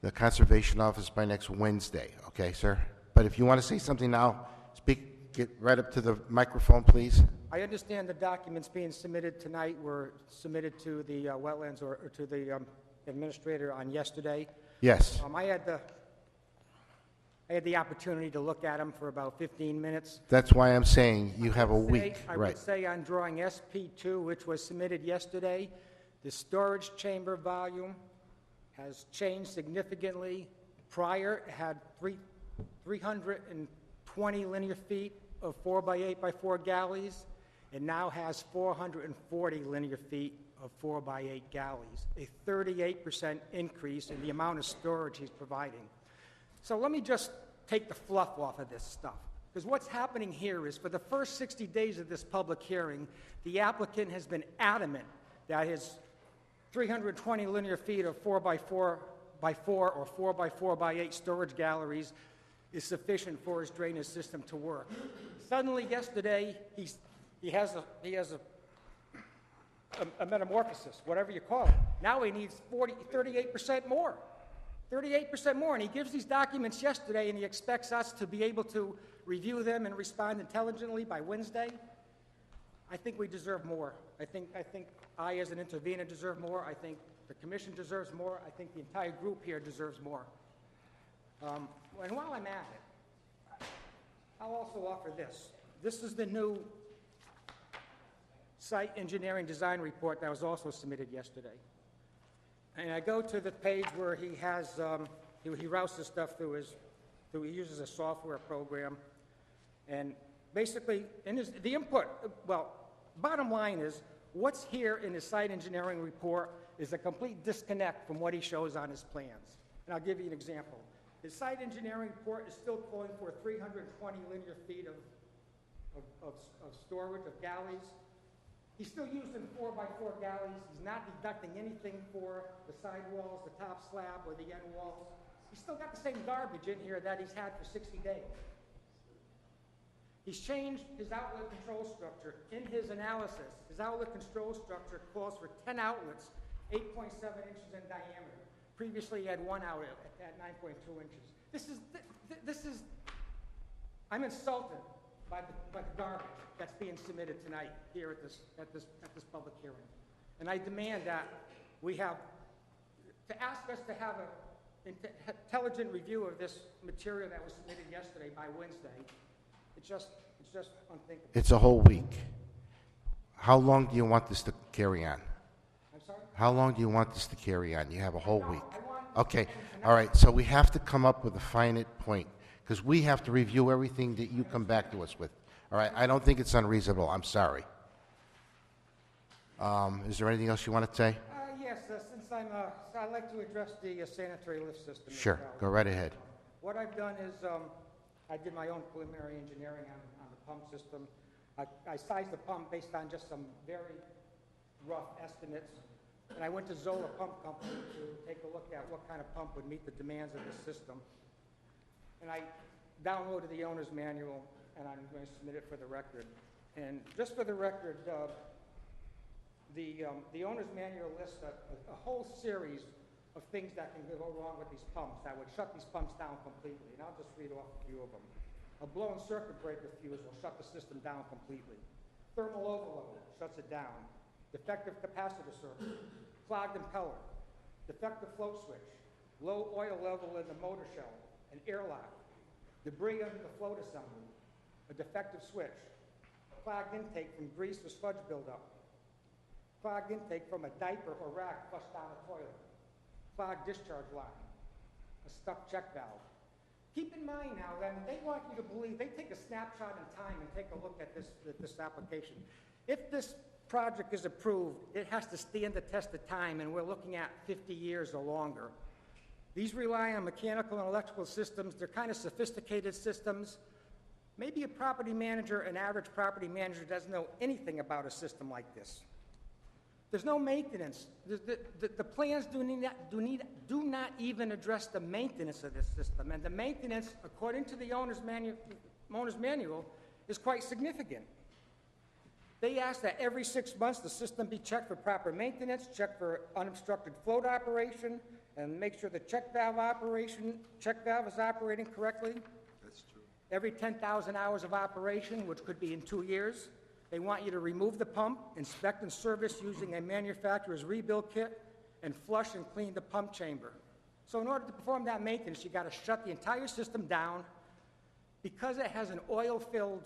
the Conservation Office by next Wednesday, okay, sir? But if you want to say something now, get right up to the microphone, please. I understand the documents being submitted tonight were submitted to the Wetlands or to the administrator on yesterday. Yes, I had the opportunity to look at them for about 15 minutes. that's why I'm saying you have a week, I right? would say on drawing SP2, which was submitted yesterday, the storage chamber volume has changed significantly. Prior, it had 320 linear feet of 4x8 by 4 galleys. It now has 440 linear feet of 4x8 galleys, a 38% increase in the amount of storage he's providing. So let me just take the fluff off of this stuff. Because what's happening here is for the first 60 days of this public hearing, the applicant has been adamant that his 320 linear feet of 4x4 or 4x4x8 storage galleries is sufficient for his drainage system to work. Suddenly yesterday, he has a metamorphosis, whatever you call it. Now he needs 38% more. 38% more, and he gives these documents yesterday, and he expects us to be able to review them and respond intelligently by Wednesday. I think we deserve more. I think I, as an intervener, deserve more. I think the commission deserves more. I think the entire group here deserves more. And while I'm at it, I'll also offer this. This is the new site engineering design report that was also submitted yesterday. And I go to the page where he has, he routes this stuff through he uses a software program. And basically, the input, well, bottom line is, what's here in his site engineering report is a complete disconnect from what he shows on his plans. And I'll give you an example. His site engineering report is still calling for 320 linear feet of storage, of galleys. He's still using 4x4 galleys. He's not deducting anything for the sidewalls, the top slab, or the end walls. He's still got the same garbage in here that he's had for 60 days. He's changed his outlet control structure. In his analysis, his outlet control structure calls for 10 outlets, 8.7 inches in diameter. Previously, he had one outlet at 9.2 inches. This is, I'm insulted by the garbage that's being submitted tonight here at this public hearing. And I demand that we have, to ask us to have an intelligent review of this material that was submitted yesterday by Wednesday, it's just unthinkable. It's a whole week. How long do you want this to carry on? I'm sorry? How long do you want this to carry on? You have a whole week. I want Okay, all right, so we have to come up with a finite point, because we have to review everything that you come back to us with. All right, I don't think it's unreasonable, I'm sorry. Is there anything else you want to say? Yes, since I'd like to address the sanitary lift system. Sure, as well. go right ahead. What I've done is, I did my own preliminary engineering on the pump system. I sized the pump based on just some very rough estimates. And I went to Zola Pump Company to take a look at what kind of pump would meet the demands of the system. And I downloaded the owner's manual, and I'm going to submit it for the record. And just for the record, the owner's manual lists a whole series of things that can go wrong with these pumps that would shut these pumps down completely. And I'll just read off a few of them. A blown circuit breaker fuse will shut the system down completely. Thermal overload shuts it down. Defective capacitor circuit, clogged impeller, defective float switch, low oil level in the motor shell, an airlock, debris under the float assembly, a defective switch, clogged intake from grease or sludge buildup, clogged intake from a diaper or rag flushed down a toilet, clogged discharge line, a stuck check valve. Keep in mind now that they want you to believe, they take a snapshot in time and take a look at this application. If this project is approved, it has to stand the test of time, and we're looking at 50 years or longer. These rely on mechanical and electrical systems. They're kind of sophisticated systems. Maybe a property manager, an average property manager, doesn't know anything about a system like this. There's no maintenance. The plans do not even address the maintenance of this system, and the maintenance, according to the owner's manual, is quite significant. They ask that every 6 months the system be checked for proper maintenance, checked for unobstructed float operation, and make sure the check valve is operating correctly. That's true. Every 10,000 hours of operation, which could be in 2 years. They want you to remove the pump, inspect and service using a manufacturer's rebuild kit, and flush and clean the pump chamber. So in order to perform that maintenance, you got to shut the entire system down. Because it has an oil-filled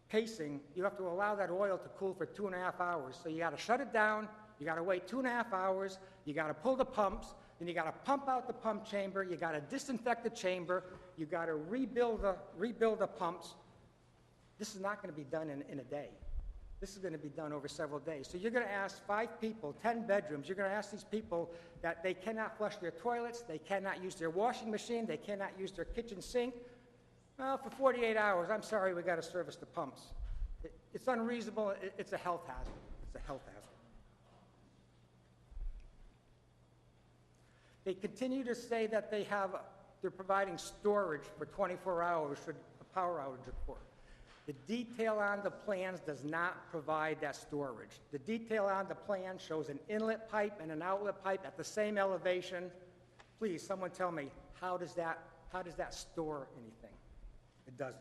casing, you have to allow that oil to cool for 2.5 hours. So you got to shut it down, you got to wait 2.5 hours, you got to pull the pumps, then you got to pump out the pump chamber, you got to disinfect the chamber, you got to rebuild the pumps. This is not going to be done in a day. This is going to be done over several days. So you're going to ask 5 people, 10 bedrooms, you're going to ask these people that they cannot flush their toilets, they cannot use their washing machine, they cannot use their kitchen sink. Well, for 48 hours, I'm sorry, we got to service the pumps. It's unreasonable, it's a health hazard. It's a health hazard. They continue to say that they're providing storage for 24 hours should a power outage occur. The detail on the plans does not provide that storage. The detail on the plan shows an inlet pipe and an outlet pipe at the same elevation. Please, someone tell me, how does that store anything? It doesn't.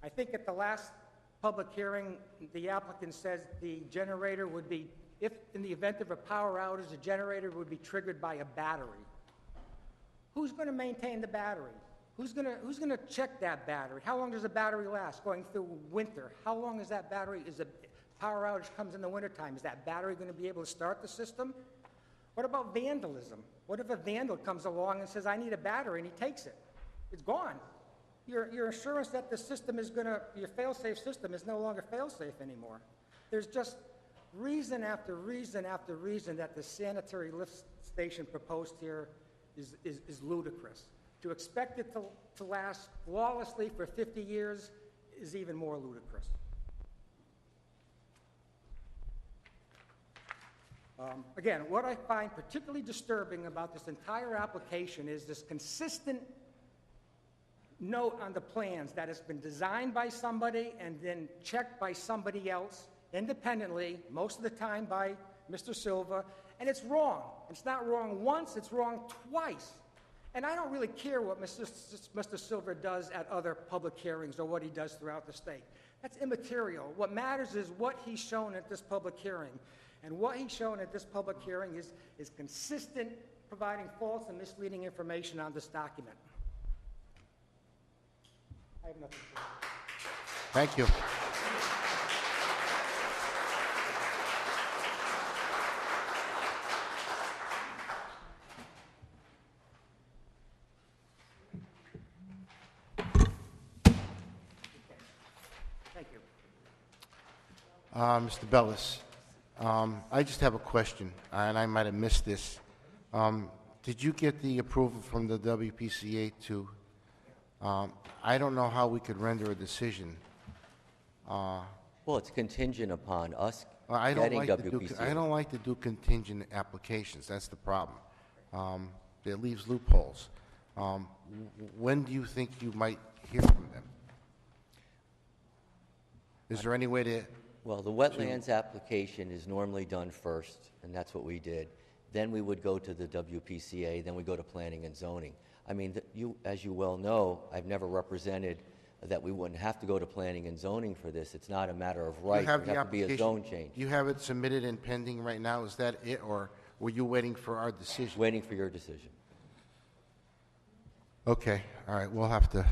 I think at the last public hearing, the applicant says the generator would be, if in the event of a power outage, the generator would be triggered by a battery. Who's going to maintain the battery? Who's going to check that battery? How long does the battery last going through winter? How long is that battery, is a power outage comes in the wintertime, is that battery going to be able to start the system? What about vandalism? What if a vandal comes along and says, I need a battery, and he takes it? It's gone. Your assurance that the system is your fail-safe system is no longer fail-safe anymore. There's just reason after reason after reason that the sanitary lift station proposed here is ludicrous. To expect it to last flawlessly for 50 years is even more ludicrous. Again, what I find particularly disturbing about this entire application is this consistent note on the plans that has been designed by somebody and then checked by somebody else independently, most of the time by Mr. Silva, and it's wrong. It's not wrong once, it's wrong twice. And I don't really care what Mr. Silva does at other public hearings or what he does throughout the state. That's immaterial. What matters is what he's shown at this public hearing. And what he's shown at this public hearing is consistent, providing false and misleading information on this document. I have nothing to say. Thank you. Thank you. Mr. Bellis, I just have a question, and I might have missed this. Did you get the approval from the WPCA to, I don't know how we could render a decision. Well, it's contingent upon us I don't getting like WPCA. I don't like to do contingent applications. That's the problem. It leaves loopholes. When do you think you might hear from them? Is there any way to... Well, the wetlands application is normally done first, and that's what we did. Then we would go to the WPCA, then we go to planning and zoning. I mean, as you well know, I've never represented that we wouldn't have to go to planning and zoning for this. It's not a matter of right. It would have to be a zone change. Do you have it submitted and pending right now? Is that it, or were you waiting for our decision? Waiting for your decision. Okay, all right, we'll have to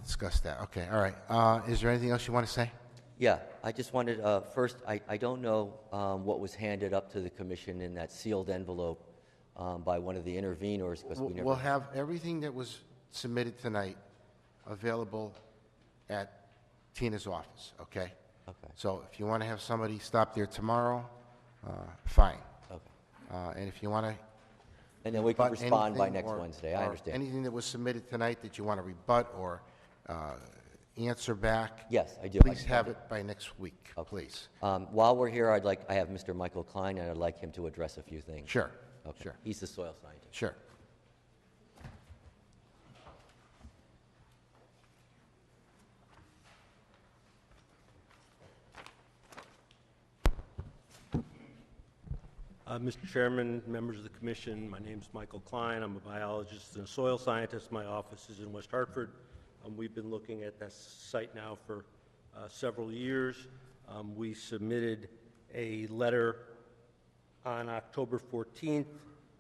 discuss that. Okay, all right. Is there anything else you want to say? Yeah, I just wanted, first, I don't know what was handed up to the commission in that sealed envelope by one of the intervenors, because we never... We'll have everything that was submitted tonight available at Tina's office, okay? Okay. So if you want to have somebody stop there tomorrow, fine. Okay. And if you want to... And then we can respond by anything next Wednesday, I understand. Anything that was submitted tonight that you want to rebut or answer back? Yes, I do. Please have it by next week, please. While we're here, I have Mr. Michael Klein, and I'd like him to address a few things. Sure, Okay. sure. He's the soil scientist. Sure. Mr. Chairman, members of the commission, my name is Michael Klein. I'm a biologist and a soil scientist. My office is in West Hartford. We've been looking at this site now for several years. We submitted a letter on October 14th,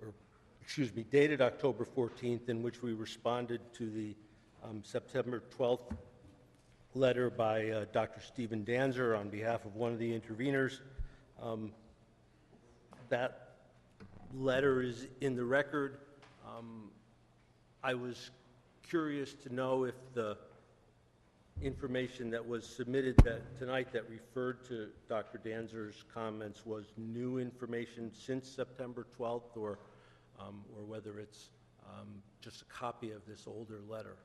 or excuse me, dated October 14th, in which we responded to the September 12th letter by Dr. Stephen Danzer on behalf of one of the interveners. That letter is in the record. I was curious to know if the information that was submitted tonight that referred to Dr. Danzer's comments was new information since September 12th, or whether it's just a copy of this older letter.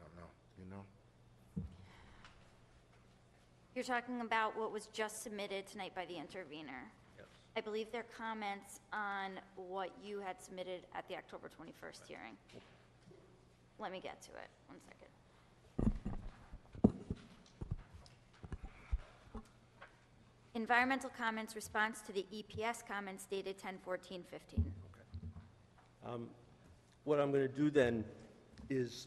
I don't know. You know? You're talking about what was just submitted tonight by the intervener. Yes. I believe they're comments on what you had submitted at the October 21st hearing. Let me get to it. 1 second. Environmental comments response to the EPS comments dated 10/14/15. What I'm going to do then is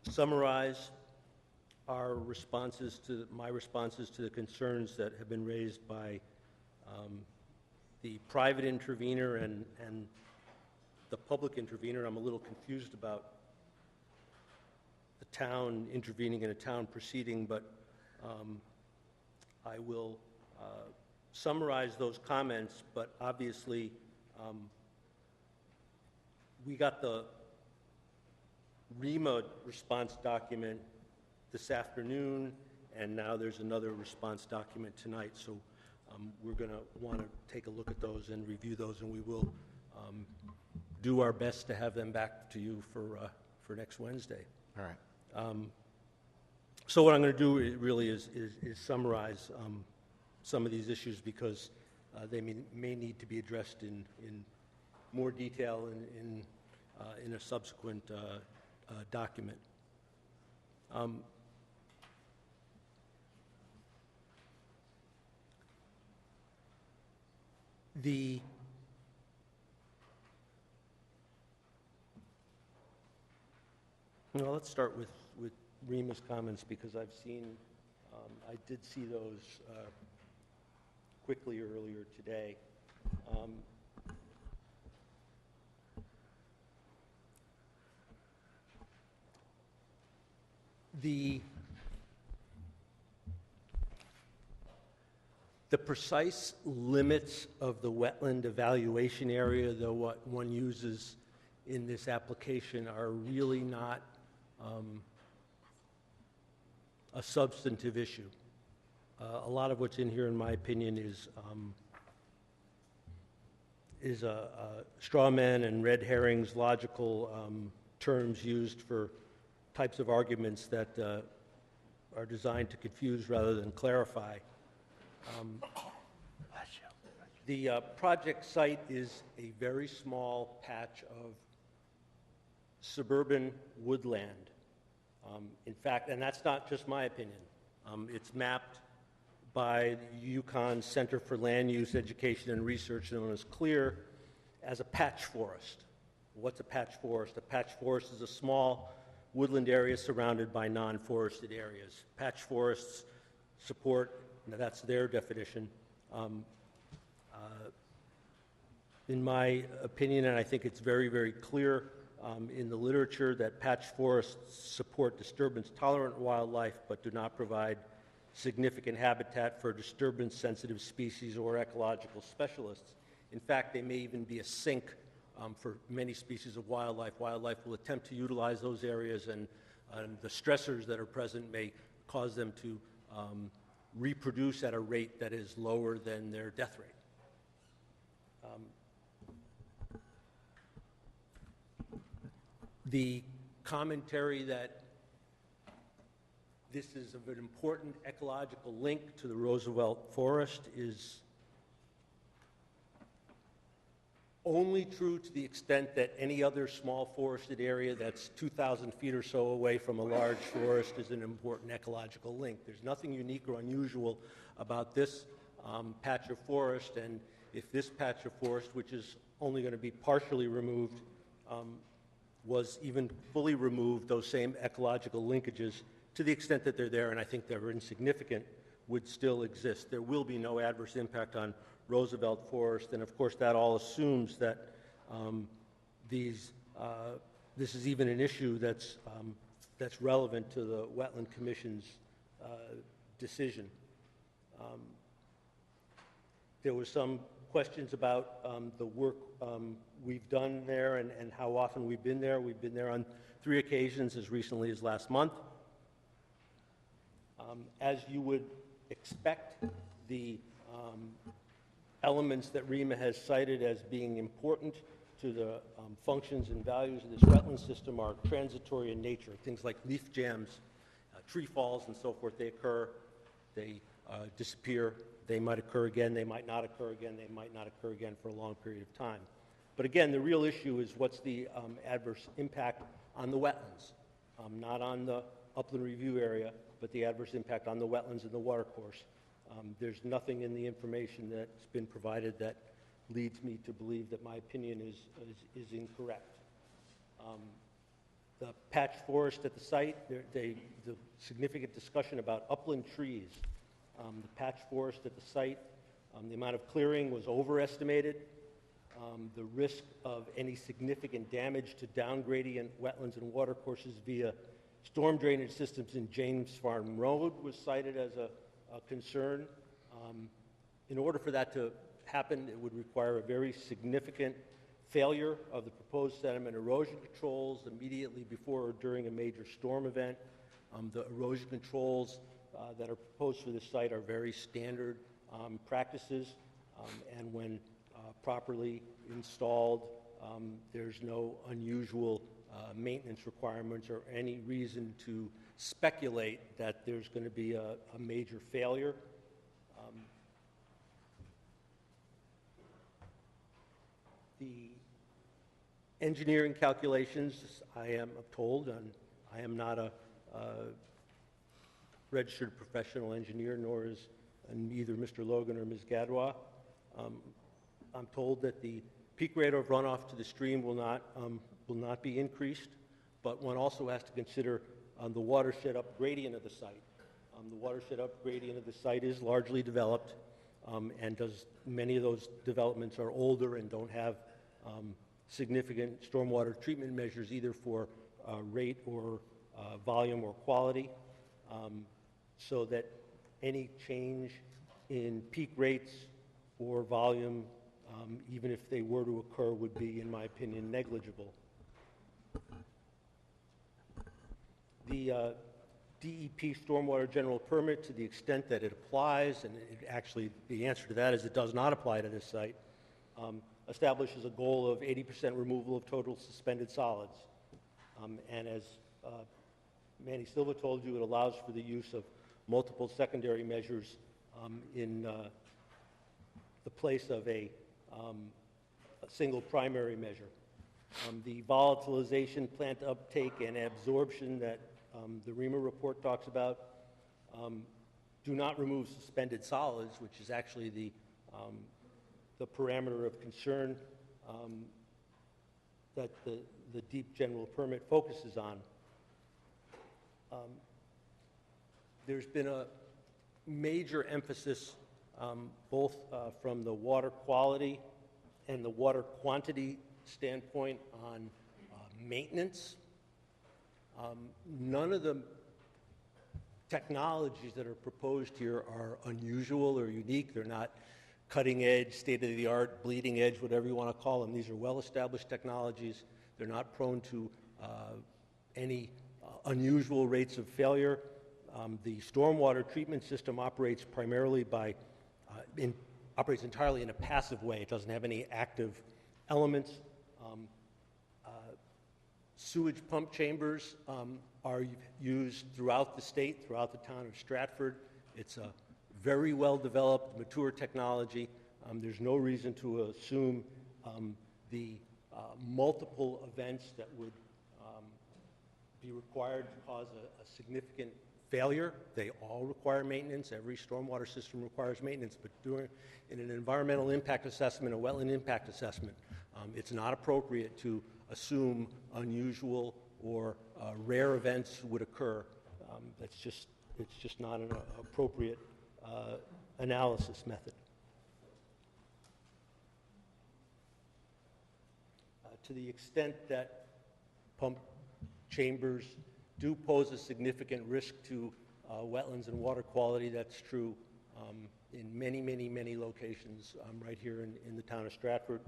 summarize our responses to my responses to the concerns that have been raised by the private intervener and the public intervener. I'm a little confused about the town intervening in a town proceeding, but I will summarize those comments, but obviously we got the REMA response document this afternoon, and now there's another response document tonight, so we're going to want to take a look at those and review those, and we will do our best to have them back to you for next Wednesday. All right. So what I'm going to do really is summarize some of these issues, because they may need to be addressed in more detail in a subsequent document. Well, let's start with REMA's comments, because I've seen, I did see those quickly earlier today. The precise limits of the wetland evaluation area, though, what one uses in this application are really not a substantive issue. A lot of what's in here, in my opinion, is a straw man and red herrings, logical terms used for types of arguments that are designed to confuse rather than clarify. The project site is a very small patch of suburban woodland. In fact, and that's not just my opinion, it's mapped by the Yukon Center for Land Use, Education, and Research, known as CLEAR, as a patch forest. What's a patch forest? A patch forest is a small woodland area surrounded by non-forested areas. Patch forests support, now that's their definition, in my opinion, and I think it's very, very clear in the literature, that patch forests support disturbance-tolerant wildlife but do not provide significant habitat for disturbance-sensitive species or ecological specialists. In fact, they may even be a sink for many species of wildlife. Wildlife will attempt to utilize those areas, and the stressors that are present may cause them to reproduce at a rate that is lower than their death rate. The commentary that this is of an important ecological link to the Roosevelt Forest is only true to the extent that any other small forested area that's 2,000 feet or so away from a large forest is an important ecological link. There's nothing unique or unusual about this patch of forest, and if this patch of forest, which is only going to be partially removed, was even fully removed, those same ecological linkages, to the extent that they're there, and I think they're insignificant, would still exist. There will be no adverse impact on Roosevelt Forest, and of course that all assumes that this is even an issue that's relevant to the Wetland Commission's decision. There were some questions about the work we've done there and how often we've been there. We've been there on 3 occasions as recently as last month. As you would expect, the elements that REMA has cited as being important to the functions and values of this wetland system are transitory in nature. Things like leaf jams, tree falls, and so forth, they occur, they disappear, they might occur again, they might not occur again, they might not occur again for a long period of time. But again, the real issue is what's the adverse impact on the wetlands, not on the upland review area, but the adverse impact on the wetlands and the watercourse. There's nothing in the information that's been provided that leads me to believe that my opinion is incorrect. The patch forest at the site, the significant discussion about upland trees. The patch forest at the site, the amount of clearing was overestimated. The risk of any significant damage to down gradient wetlands and watercourses via storm drainage systems in James Farm Road was cited as a concern. In order for that to happen, it would require a very significant failure of the proposed sediment erosion controls immediately before or during a major storm event. The erosion controls that are proposed for this site are very standard practices, and when properly installed, there's no unusual maintenance requirements or any reason to speculate that there's going to be a major failure. The engineering calculations, I am told, and I am not a registered professional engineer, nor is either Mr. Logan or Ms. Gadwa. I'm told that the peak rate of runoff to the stream will not be increased, but one also has to consider the watershed up gradient of the site. The watershed up gradient of the site is largely developed, and many of those developments are older and don't have significant stormwater treatment measures either for rate or volume or quality, so that any change in peak rates or volume, even if they were to occur, would be, in my opinion, negligible. The DEP stormwater general permit, to the extent that it applies, and the answer to that is it does not apply to this site, establishes a goal of 80% removal of total suspended solids. And as Manny Silva told you, it allows for the use of multiple secondary measures in the place of a single primary measure. The volatilization, plant uptake, and absorption that the REMA report talks about do not remove suspended solids, which is actually the parameter of concern that the deep general permit focuses on. There's been a major emphasis both from the water quality and the water quantity standpoint on maintenance. None of the technologies that are proposed here are unusual or unique. They're not cutting edge, state-of-the-art, bleeding edge, whatever you want to call them. These are well-established technologies. They're not prone to any unusual rates of failure. The stormwater treatment system operates primarily operates entirely in a passive way. It doesn't have any active elements. Sewage pump chambers are used throughout the state, throughout the town of Stratford. It's a very well-developed, mature technology. There's no reason to assume the multiple events that would be required to cause a significant failure. They all require maintenance. Every stormwater system requires maintenance, but in an environmental impact assessment, a wetland impact assessment, it's not appropriate to assume unusual or rare events would occur. It's just not an appropriate analysis method. To the extent that pump chambers do pose a significant risk to wetlands and water quality, that's true in many, many, many locations right here in the town of Stratford.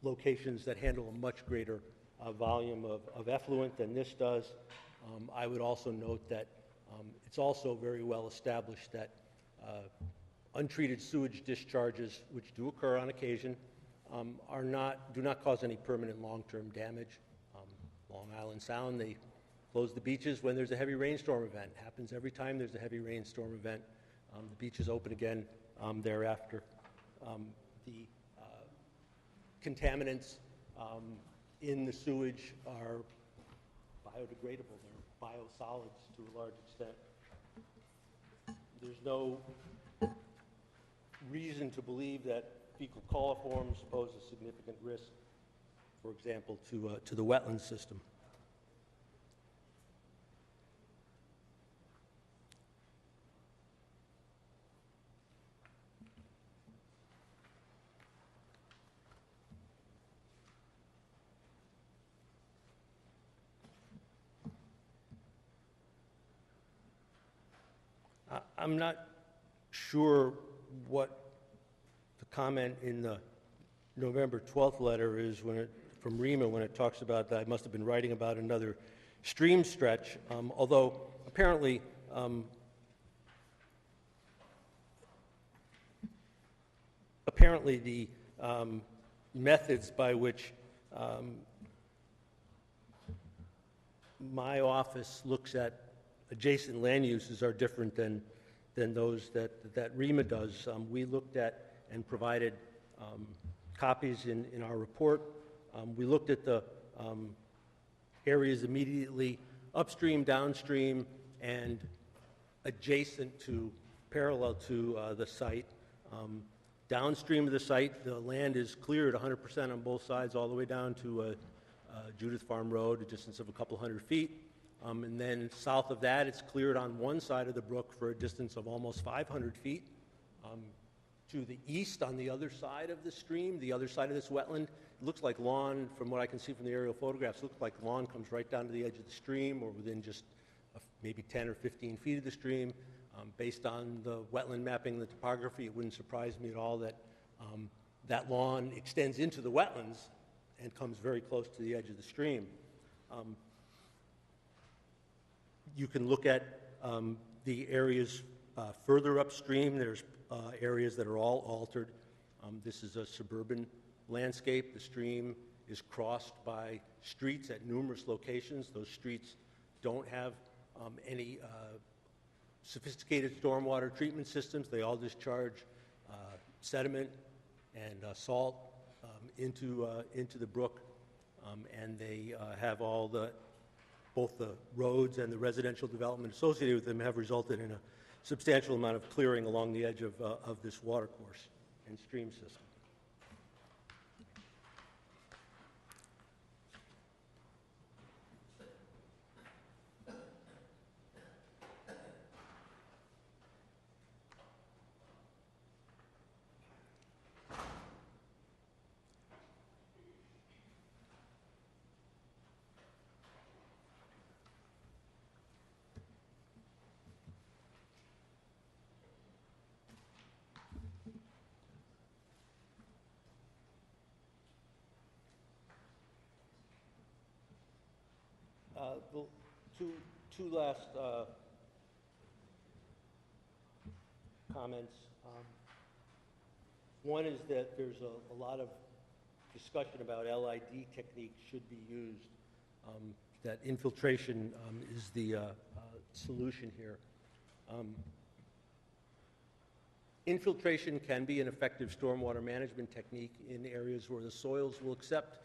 Locations that handle a much greater volume of effluent than this does. I would also note that it's also very well established that untreated sewage discharges, which do occur on occasion, do not cause any permanent long-term damage. Long Island Sound, they close the beaches when there's a heavy rainstorm event. It happens every time there's a heavy rainstorm event. The beaches open again thereafter. The contaminants in the sewage are biodegradable. They're biosolids to a large extent. There's no reason to believe that fecal coliforms pose a significant risk, for example, to the wetland system. I'm not sure what the comment in the November 12th letter is from REMA when it talks about that I must have been writing about another stream stretch, although apparently the methods by which my office looks at adjacent land uses are different than those that REMA does. We looked at and provided copies in our report. We looked at the areas immediately upstream, downstream, and adjacent to, parallel to the site. Downstream of the site, the land is cleared 100% on both sides, all the way down to Judith Farm Road, a distance of a couple hundred feet. And then south of that, it's cleared on one side of the brook for a distance of almost 500 feet. To the east, on the other side of the stream, the other side of this wetland, it looks like lawn, from what I can see from the aerial photographs, looks like lawn comes right down to the edge of the stream or within just maybe 10 or 15 feet of the stream. Based on the wetland mapping and the topography, it wouldn't surprise me at all that that lawn extends into the wetlands and comes very close to the edge of the stream. You can look at the areas further upstream. There's areas that are all altered. This is a suburban landscape. The stream is crossed by streets at numerous locations. Those streets don't have any sophisticated stormwater treatment systems. They all discharge sediment and salt into the brook, and they have both the roads and the residential development associated with them have resulted in a substantial amount of clearing along the edge of this water course and stream system. The two last comments. One is that there's a lot of discussion about LID techniques should be used, that infiltration is the solution here. Infiltration can be an effective stormwater management technique in areas where the soils will accept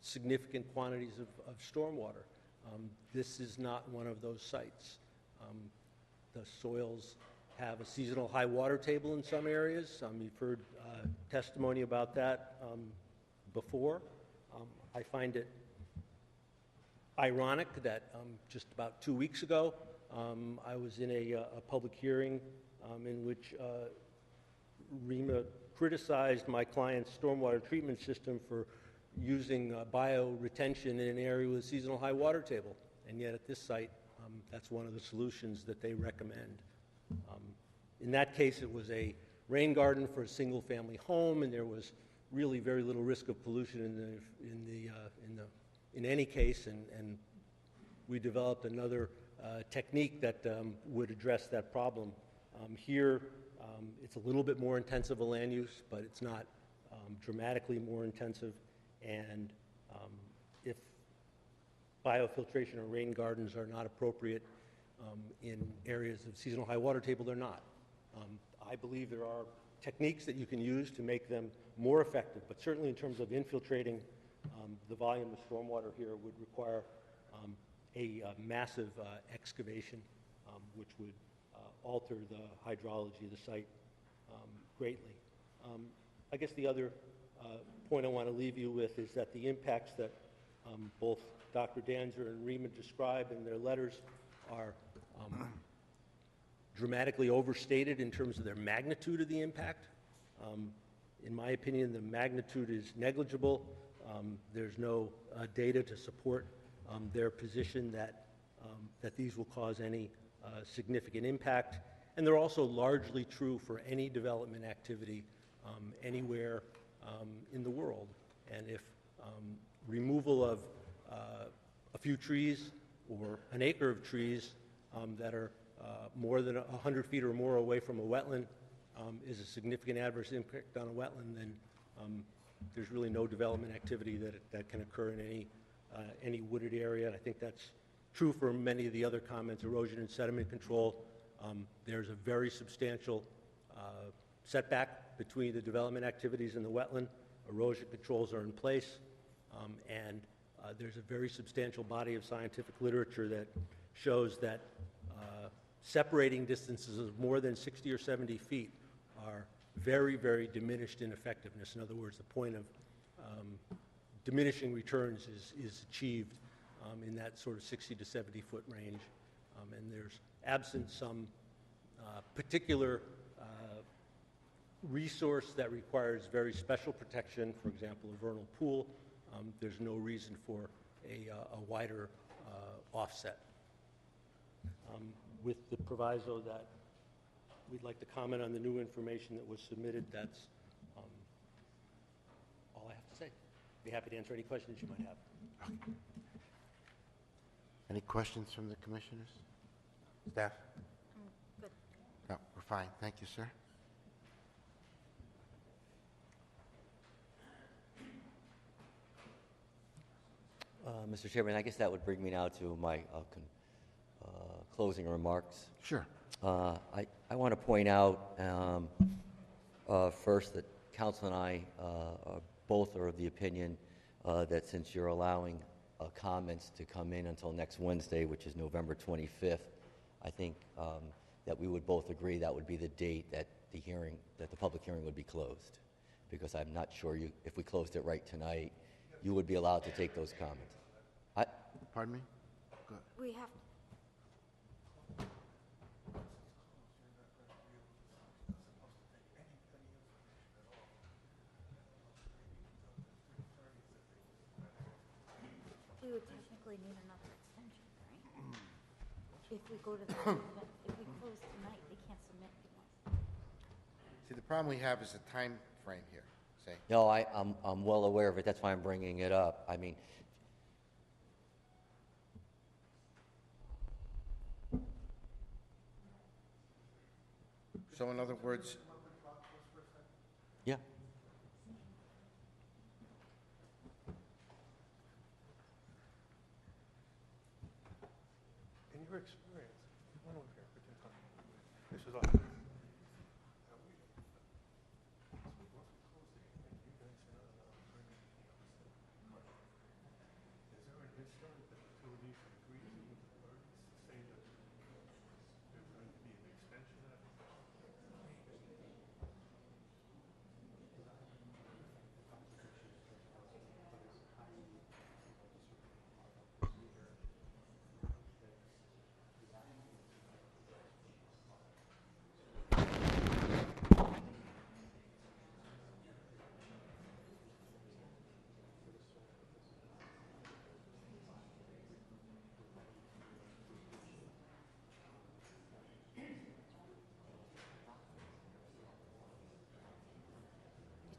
significant quantities of stormwater. This is not one of those sites. The soils have a seasonal high water table in some areas. You've heard testimony about that before. I find it ironic that just about 2 weeks ago, I was in a public hearing in which REMA criticized my client's stormwater treatment system for using bioretention in an area with a seasonal high water table. And yet at this site, that's one of the solutions that they recommend. In that case, it was a rain garden for a single-family home, and there was really very little risk of pollution in any case. And we developed another technique that would address that problem. Here, it's a little bit more intensive a land use, but it's not dramatically more intensive. And if biofiltration or rain gardens are not appropriate in areas of seasonal high water table, they're not. I believe there are techniques that you can use to make them more effective, but certainly in terms of infiltrating the volume of stormwater here would require a massive excavation, which would alter the hydrology of the site greatly. I guess the other point I want to leave you with is that the impacts that both Dr. Danzer and REMA describe in their letters are dramatically overstated in terms of their magnitude of the impact. In my opinion, the magnitude is negligible. There's no data to support their position that these will cause any significant impact. And they're also largely true for any development activity anywhere in the world. And if removal of a few trees or an acre of trees that are more than 100 feet or more away from a wetland is a significant adverse impact on a wetland, then there's really no development activity that can occur in any wooded area. And I think that's true for many of the other comments, erosion and sediment control. There's a very substantial setback between the development activities and the wetland. Erosion controls are in place, and there's a very substantial body of scientific literature that shows that separating distances of more than 60 or 70 feet are very, very diminished in effectiveness. In other words, the point of diminishing returns is achieved in that sort of 60 to 70 foot range. And there's, absent some particular resource that requires very special protection, for example, a vernal pool, there's no reason for a wider offset. With the proviso that we'd like to comment on the new information that was submitted, that's all I have to say. Be happy to answer any questions you might have. Okay. Any questions from the commissioners? Staff? Good. No, we're fine. Thank you, sir. Mr. Chairman, I guess that would bring me now to my closing remarks. Sure. I want to point out first that Council and I both are of the opinion that since you're allowing comments to come in until next Wednesday, which is November 25th, I think that we would both agree that would be the date that the public hearing would be closed, because I'm not sure if we closed it right tonight, you would be allowed to take those comments. Pardon me? Go ahead. We have, we would technically need another extension, right? If we go to the, if we close tonight, they can't submit anymore. See, the problem we have is the time frame here. See? No, I'm well aware of it. That's why I'm bringing it up. I mean, So in other words, yeah. In your experience, come on over here, we can talk. This is all. Is there an instrument that the utility should agree to with the parties to say that there's going to be an extension of it?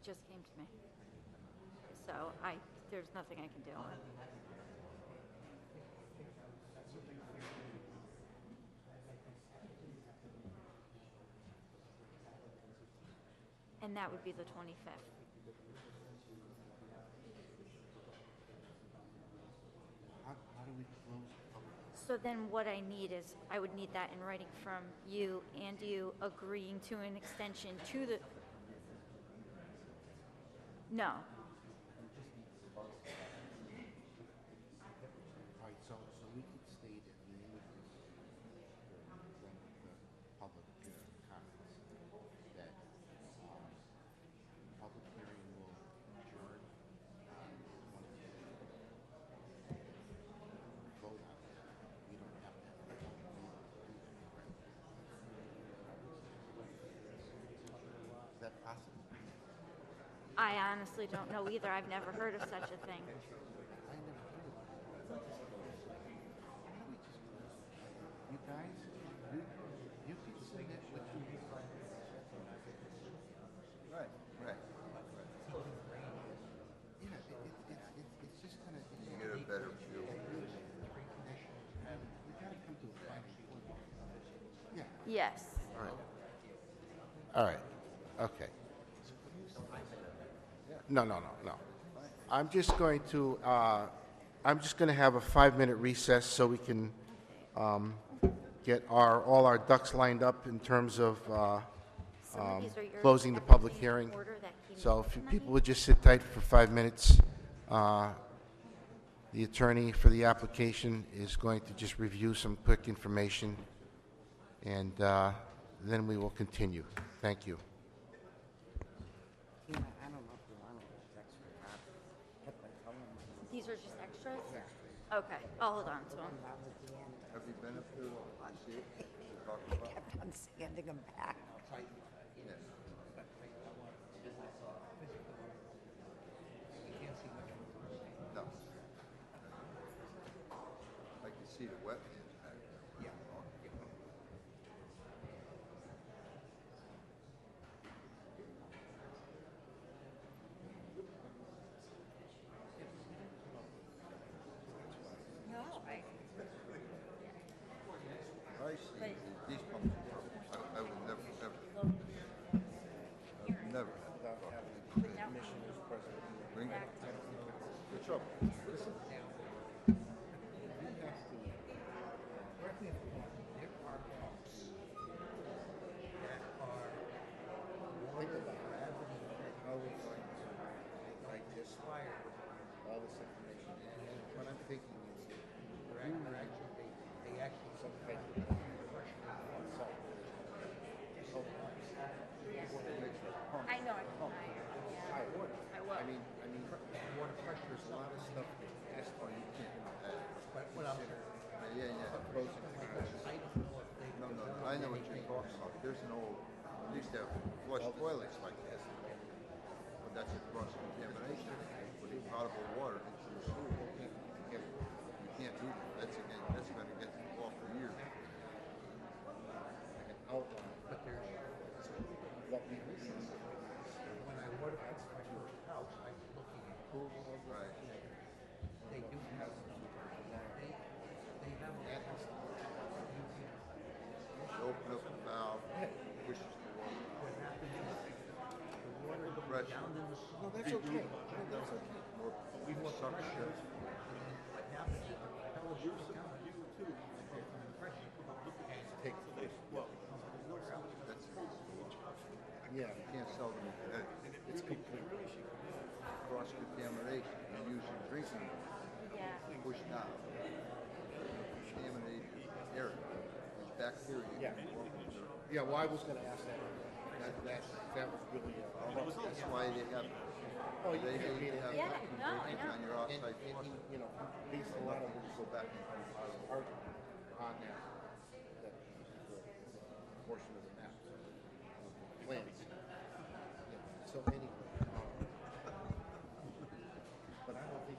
just came to me. So there's nothing I can do. And that would be the 25th. So then what I need is, I would need that in writing from you and you agreeing to an extension to the, no. All right, so we could state at the end of this, when the public comments, that public hearing will adjourn on vote on it. We don't have to have a vote to do that, right? Is that possible? I honestly don't know either. I've never heard of such a thing. You guys, you can submit what you Right, right. yeah, it's just gonna. You get a better view. We gotta come to a final point. Yeah. Yes. All right. All right. Okay. No. I'm just going to have a 5-minute recess so we can get all our ducks lined up in terms of Some of these are yours closing the that public came in hearing. order that came So in if tonight. people would just sit tight for 5 minutes. The attorney for the application is going to just review some quick information, and then we will continue. Thank you. These are just extras? Okay, I'll hold on to them. Have you been up there to see it? To talk about it? Kept on sending them back. Yeah. No. I can see the wetlands back there. Yeah. No, I see. These pumps, I would never, ever. I've never had. Bring it. Good trouble. Listen. All this information. What I'm thinking is, they actually some type of I know, I will. I mean, water pressure is a lot of stuff that has to be considered. Yeah. Pros and cons. No, I know what you're talking about. There's an old, they used to have flush toilets like this. But that's a cross contamination. Putting potable water into the sewer. You can't do that. That's gonna get off for years. Like an outline, but there's what we listen to. When I water inspect your house, I'm looking at approval of the Right. They do have they have that has to You open up the valve, pushes the water out. The pressure. No, that's okay. No, that's okay. More suction. Take That's yeah. you can't sell them. It's complete. Cross contamination. You're using drinking Yeah. pushed out. Contaminated air. There's bacteria. Yeah, well, I was gonna ask that. That was really That's why they have. Oh, you They can't beat it. have Yeah, no, I know. on your And, outside and faucet. he, based a lot of it Go back and art on that portion of the map. Plans. Yeah, so anyway, but I don't think,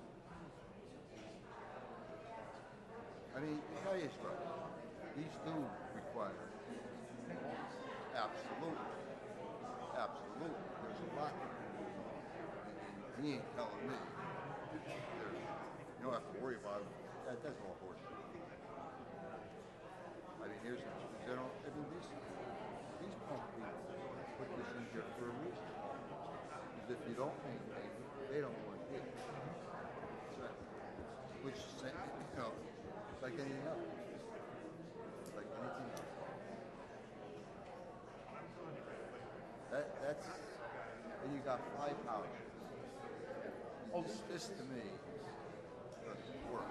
I mean, tell you something. These do require. Absolutely. There's a lot. he ain't telling me. You don't have to worry about it. That's all horseshit. I mean, here's the, they don't, I mean, these pump people put this in here for a reason. Because if you don't maintain it, they don't want it. So, which, you know, it's like anything else. It's like anything else. That's, and you got 5 houses. This to me doesn't work.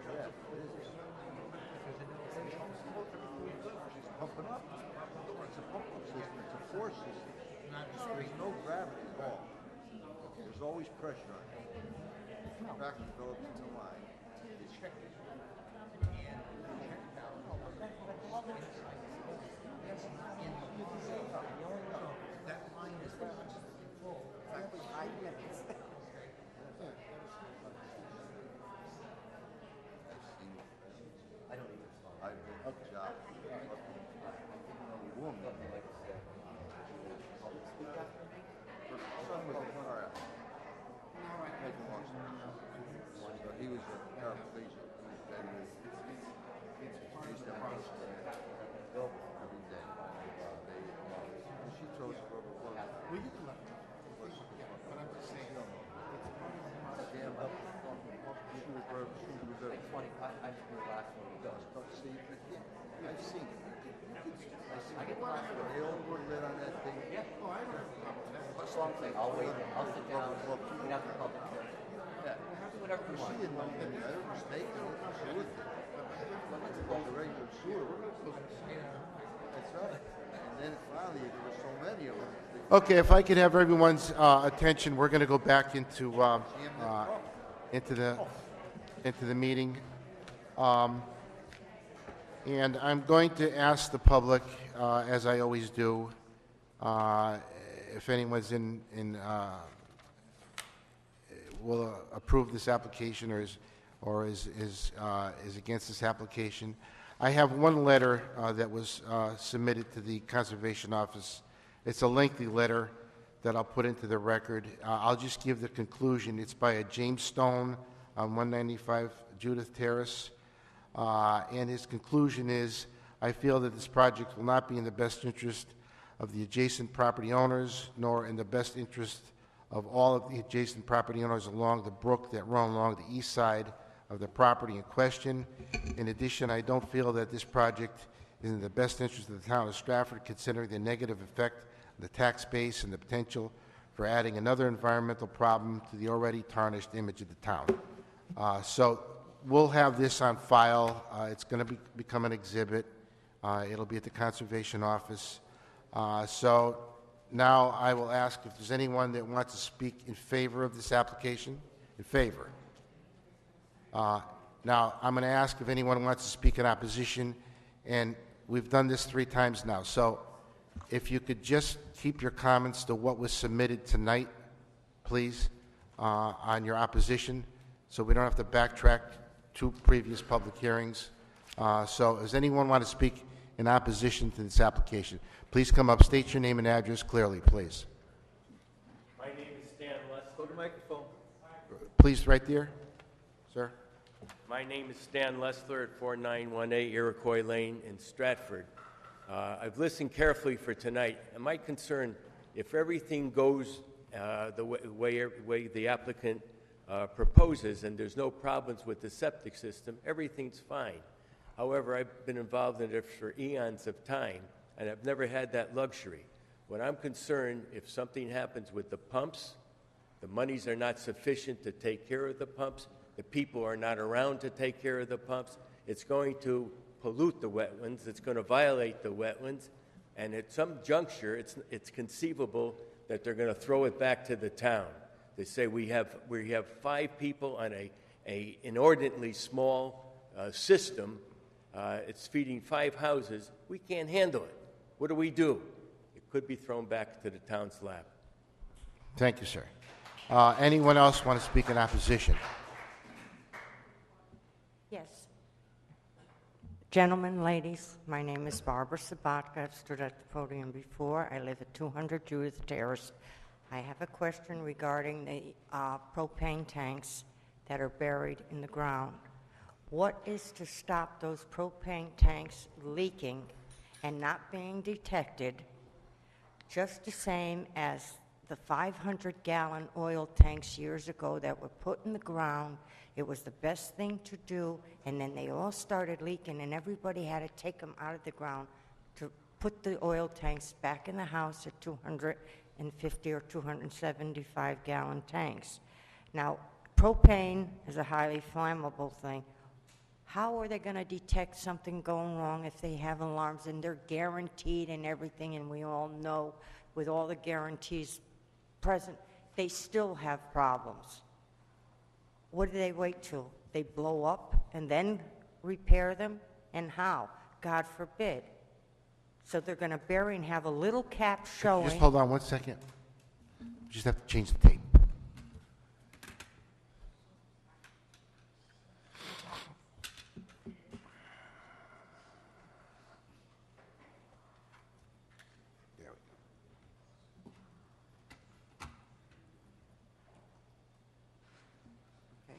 Yeah, it is. She's pumping up. It's a pump-up system. It's a force system. There's no gravity at all. There's always pressure on it. Back and Phillips in the line. That line is full. Exactly 5 minutes. I don't even respond. I've been a job. Woman. Her son was a car accident. Make a long story. So he was a paraplegic. He used to have a every day. And she throws a rubber ball. Well, you can let me. But I'm just saying, Jammed up the fucking pump. She was very, I just want to, I just want to last one to go. See, I've seen it. I get one. They all were lit on that thing. Yeah. oh, I don't have a problem with that. That's all I'm saying. I'll wait. I'll sit down. Clean out the public hearing. Yeah. Do whatever you She want. didn't know any better. Mistaken. She was the regular sewer. That's right. And then finally, there were so many of them. Okay, if I could have everyone's attention, we're going to go back into the meeting. And I'm going to ask the public, as I always do, if anyone's will approve this application or is against this application. I have one letter that was submitted to the Conservation Office. It's a lengthy letter that I'll put into the record. I'll just give the conclusion. It's by a James Stone on 195 Judith Terrace. And his conclusion is, I feel that this project will not be in the best interest of the adjacent property owners, nor in the best interest of all of the adjacent property owners along the brook that run along the east side of the property in question. In addition, I don't feel that this project is in the best interest of the town of Stratford, considering the negative effect of the tax base and the potential for adding another environmental problem to the already tarnished image of the town. So we'll have this on file. It's going to become an exhibit. It'll be at the Conservation Office. So now I will ask if there's anyone that wants to speak in favor of this application. In favor. Now, I'm going to ask if anyone wants to speak in opposition, and we've done this 3 times now. So if you could just keep your comments to what was submitted tonight, please, on your opposition, so we don't have to backtrack 2 previous public hearings. So does anyone want to speak in opposition to this application? Please come up, state your name and address clearly, please. My name is Stan Lessler. Go to microphone. Please, right there, sir. My name is Stan Lessler at 4918 Iroquois Lane in Stratford. I've listened carefully for tonight, and my concern, if everything goes the way the applicant proposes and there's no problems with the septic system, everything's fine. However, I've been involved in it for eons of time, and I've never had that luxury. When I'm concerned, if something happens with the pumps, the monies are not sufficient to take care of the pumps, the people are not around to take care of the pumps, it's going to pollute the wetlands, it's going to violate the wetlands, and at some juncture, it's conceivable that they're going to throw it back to the town. They say we have 5 people on a inordinately small system. It's feeding 5 houses. We can't handle it. What do? It could be thrown back to the town's lap. Thank you, sir. Anyone else want to speak in opposition? Yes. Gentlemen, ladies, my name is Barbara Sabatka. I've stood at the podium before. I live at 200 Judith Terrace. I have a question regarding the propane tanks that are buried in the ground. What is to stop those propane tanks leaking and not being detected, just the same as the 500-gallon oil tanks years ago that were put in the ground? It was the best thing to do, and then they all started leaking, and everybody had to take them out of the ground to put the oil tanks back in the house at 250 or 275-gallon tanks. Now, propane is a highly flammable thing. How are they going to detect something going wrong if they have alarms and they're guaranteed and everything, and we all know with all the guarantees present, they still have problems? What do they wait till? They blow up and then repair them? And how? God forbid. So they're going to bury and have a little cap showing. Just hold on 1 second. Just have to change the tape. There we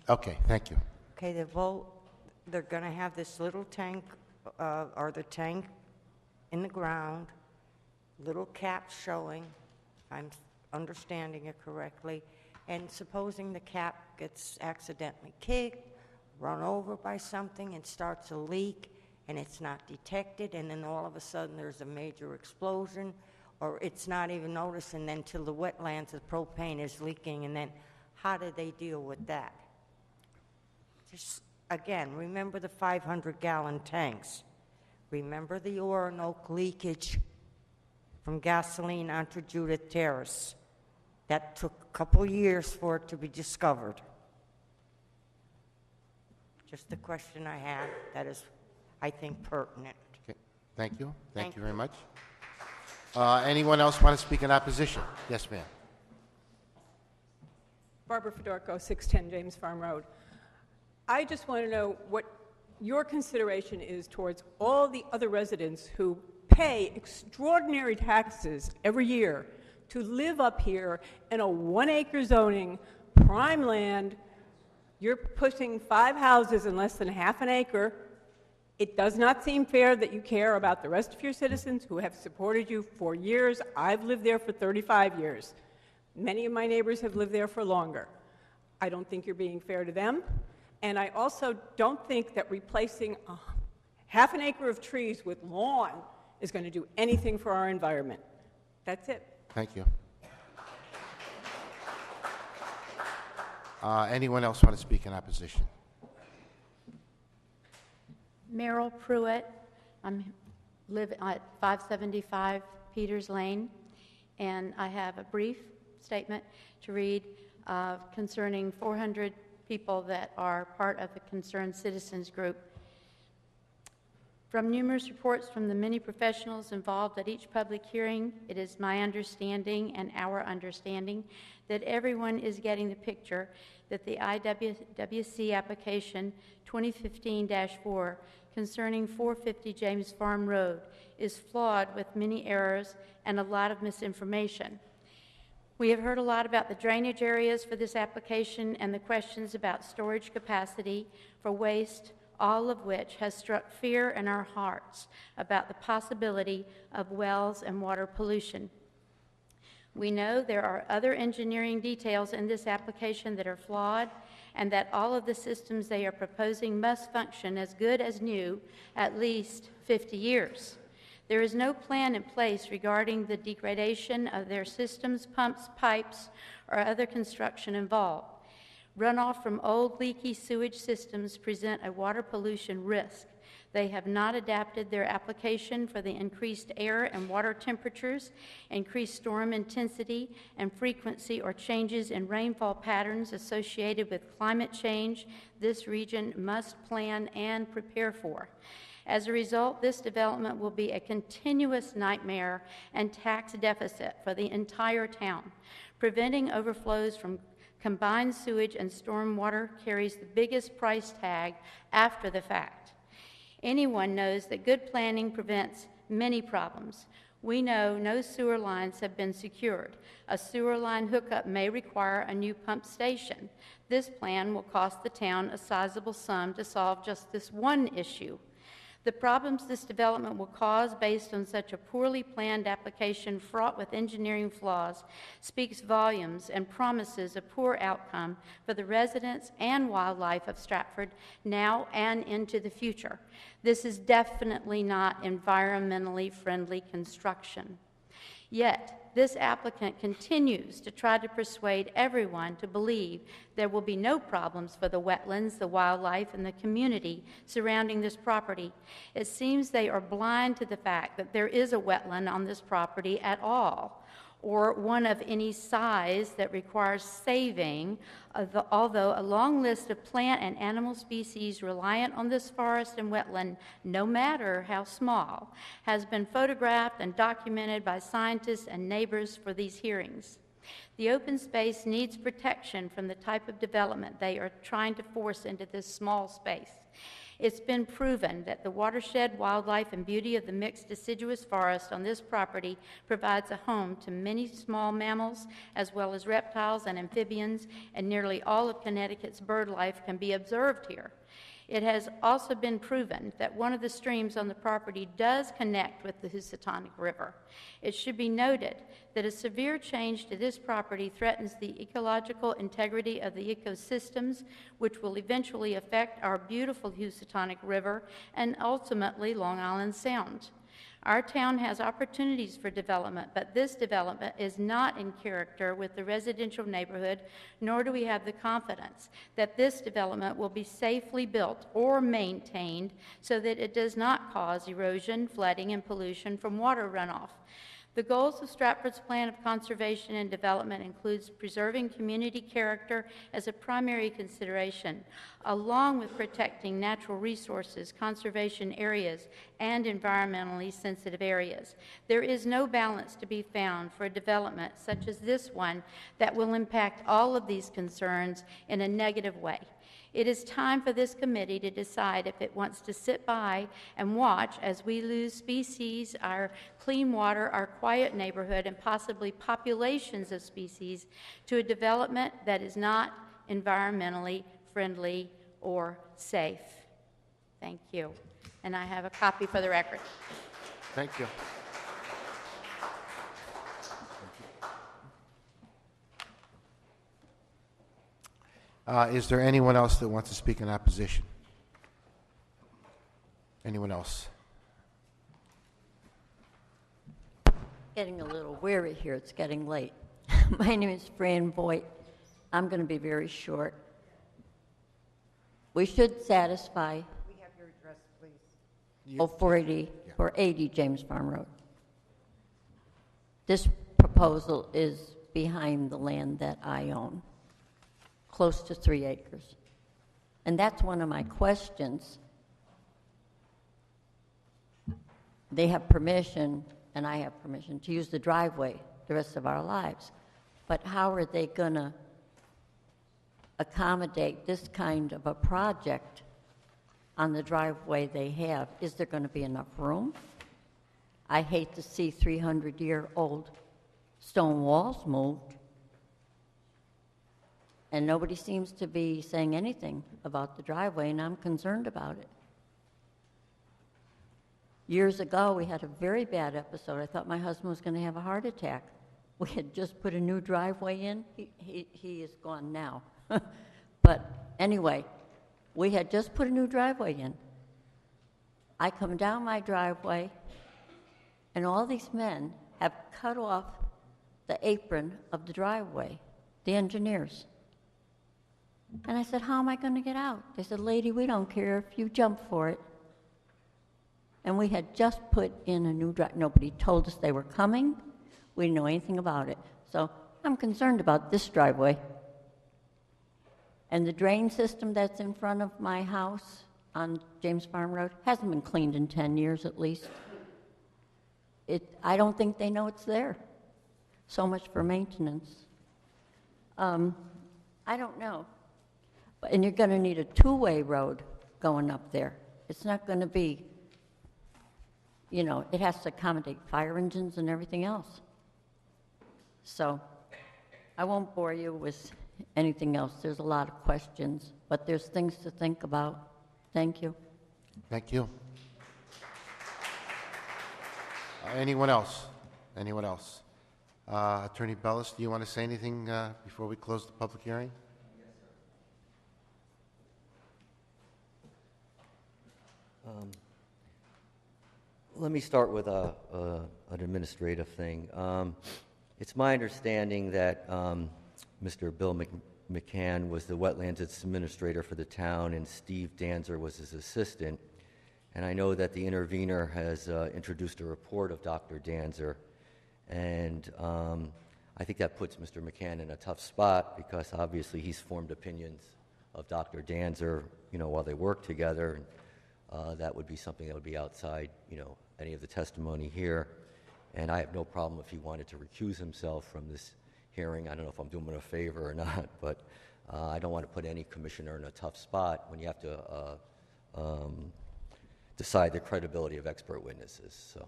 go. Okay, thank you. Okay, they're going to have this little tank, or the tank in the ground, little cap showing, if I'm understanding it correctly, and supposing the cap gets accidentally kicked, run over by something, and starts a leak, and it's not detected, and then all of a sudden there's a major explosion, or it's not even noticed, and then till the wetlands, the propane is leaking, and then how do they deal with that? Just, again, remember the 500-gallon tanks. Remember the Orinoco leakage from gasoline onto Judith Terrace. That took a couple years for it to be discovered. Just the question I have that is, I think, pertinent. Okay, thank you. Thank you you. very much. Anyone else want to speak in opposition? Yes, ma'am. Barbara Fedorko, 610 James Farm Road. I just want to know what your consideration is towards all the other residents who pay extraordinary taxes every year to live up here in a 1-acre zoning, prime land. You're pushing 5 houses in less than half an acre. It does not seem fair that you care about the rest of your citizens who have supported you for years. I've lived there for 35 years. Many of my neighbors have lived there for longer. I don't think you're being fair to them. And I also don't think that replacing half an acre of trees with lawn is going to do anything for our environment. That's it. Thank you. Anyone else want to speak in opposition? Merrill Pruitt. I live at 575 Peters Lane, and I have a brief statement to read concerning 400 people that are part of the Concerned Citizens Group. From numerous reports from the many professionals involved at each public hearing, it is my understanding and our understanding that everyone is getting the picture that the IWC application 2015-4 concerning 450 James Farm Road is flawed with many errors and a lot of misinformation. We have heard a lot about the drainage areas for this application and the questions about storage capacity for waste, all of which has struck fear in our hearts about the possibility of wells and water pollution. We know there are other engineering details in this application that are flawed, and that all of the systems they are proposing must function as good as new at least 50 years. There is no plan in place regarding the degradation of their systems, pumps, pipes, or other construction involved. Runoff from old leaky sewage systems present a water pollution risk. They have not adapted their application for the increased air and water temperatures, increased storm intensity and frequency, or changes in rainfall patterns associated with climate change this region must plan and prepare for. As a result, this development will be a continuous nightmare and tax deficit for the entire town. Preventing overflows from combined sewage and storm water carries the biggest price tag after the fact. Anyone knows that good planning prevents many problems. We know no sewer lines have been secured. A sewer line hookup may require a new pump station. This plan will cost the town a sizable sum to solve just this one issue. The problems this development will cause based on such a poorly planned application fraught with engineering flaws speaks volumes and promises a poor outcome for the residents and wildlife of Stratford now and into the future. This is definitely not environmentally friendly construction. Yet, this applicant continues to try to persuade everyone to believe there will be no problems for the wetlands, the wildlife, and the community surrounding this property. It seems they are blind to the fact that there is a wetland on this property at all, or one of any size that requires saving, although a long list of plant and animal species reliant on this forest and wetland, no matter how small, has been photographed and documented by scientists and neighbors for these hearings. The open space needs protection from the type of development they are trying to force into this small space. It's been proven that the watershed, wildlife, and beauty of the mixed deciduous forest on this property provides a home to many small mammals, as well as reptiles and amphibians, and nearly all of Connecticut's bird life can be observed here. It has also been proven that one of the streams on the property does connect with the Housatonic River. It should be noted that a severe change to this property threatens the ecological integrity of the ecosystems, which will eventually affect our beautiful Housatonic River and ultimately Long Island Sound. Our town has opportunities for development, but this development is not in character with the residential neighborhood, nor do we have the confidence that this development will be safely built or maintained so that it does not cause erosion, flooding, and pollution from water runoff. The goals of Stratford's plan of conservation and development includes preserving community character as a primary consideration, along with protecting natural resources, conservation areas, and environmentally sensitive areas. There is no balance to be found for a development such as this one that will impact all of these concerns in a negative way. It is time for this committee to decide if it wants to sit by and watch as we lose species, our clean water, our quiet neighborhood, and possibly populations of species to a development that is not environmentally friendly or safe. Thank you. And I have a copy for the record. Thank you. Is there anyone else that wants to speak in opposition? Anyone else? Getting a little weary here. It's getting late. My name is Fran Voigt. I'm going to be very short. We should satisfy. We have your address, please. 480 James Farm Road. This proposal is behind the land that I own, close to 3 acres. And that's one of my questions. They have permission, and I have permission, to use the driveway the rest of our lives. But how are they going to accommodate this kind of a project on the driveway they have? Is there going to be enough room? I hate to see 300-year-old stone walls moved, and nobody seems to be saying anything about the driveway, and I'm concerned about it. Years ago, we had a very bad episode. I thought my husband was going to have a heart attack. We had just put a new driveway in. He is gone now. But anyway, we had just put a new driveway in. I come down my driveway, and all these men have cut off the apron of the driveway, the engineers. And I said, how am I going to get out? They said, lady, we don't care if you jump for it. And we had just put in a new driveway. Nobody told us they were coming. We didn't know anything about it. So I'm concerned about this driveway. And the drain system that's in front of my house on James Farm Road hasn't been cleaned in 10 years at least. I don't think they know it's there. So much for maintenance. I don't know. And you're going to need a two-way road going up there. It's not going to be, you know, it has to accommodate fire engines and everything else. So I won't bore you with anything else. There's a lot of questions, but there's things to think about. Thank you. Thank you. Anyone else? Anyone else? Attorney Bellis, do you want to say anything before we close the public hearing? Let me start with an administrative thing. It's my understanding that Mr. Bill McCann was the Wetlands Administrator for the town, and Steve Danzer was his assistant. And I know that the intervener has introduced a report of Dr. Danzer, and I think that puts Mr. McCann in a tough spot because obviously he's formed opinions of Dr. Danzer, you know, while they work together, and that would be something that would be outside, you know, any of the testimony here. And I have no problem if he wanted to recuse himself from this hearing. I don't know if I'm doing him a favor or not, but I don't want to put any commissioner in a tough spot when you have to decide the credibility of expert witnesses. So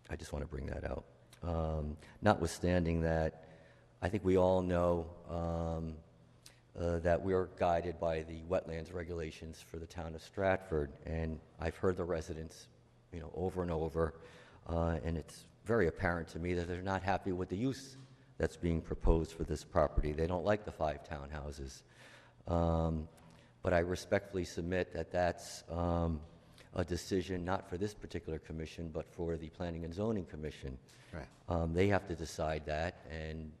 I just want to bring that out. Notwithstanding that, I think we all know that we are guided by the wetlands regulations for the town of Stratford, and I've heard the residents, you know, over and over, and it's very apparent to me that they're not happy with the use that's being proposed for this property. They don't like the 5 townhouses. But I respectfully submit that that's a decision not for this particular commission, but for the Planning and Zoning Commission. Right. They have to decide that, and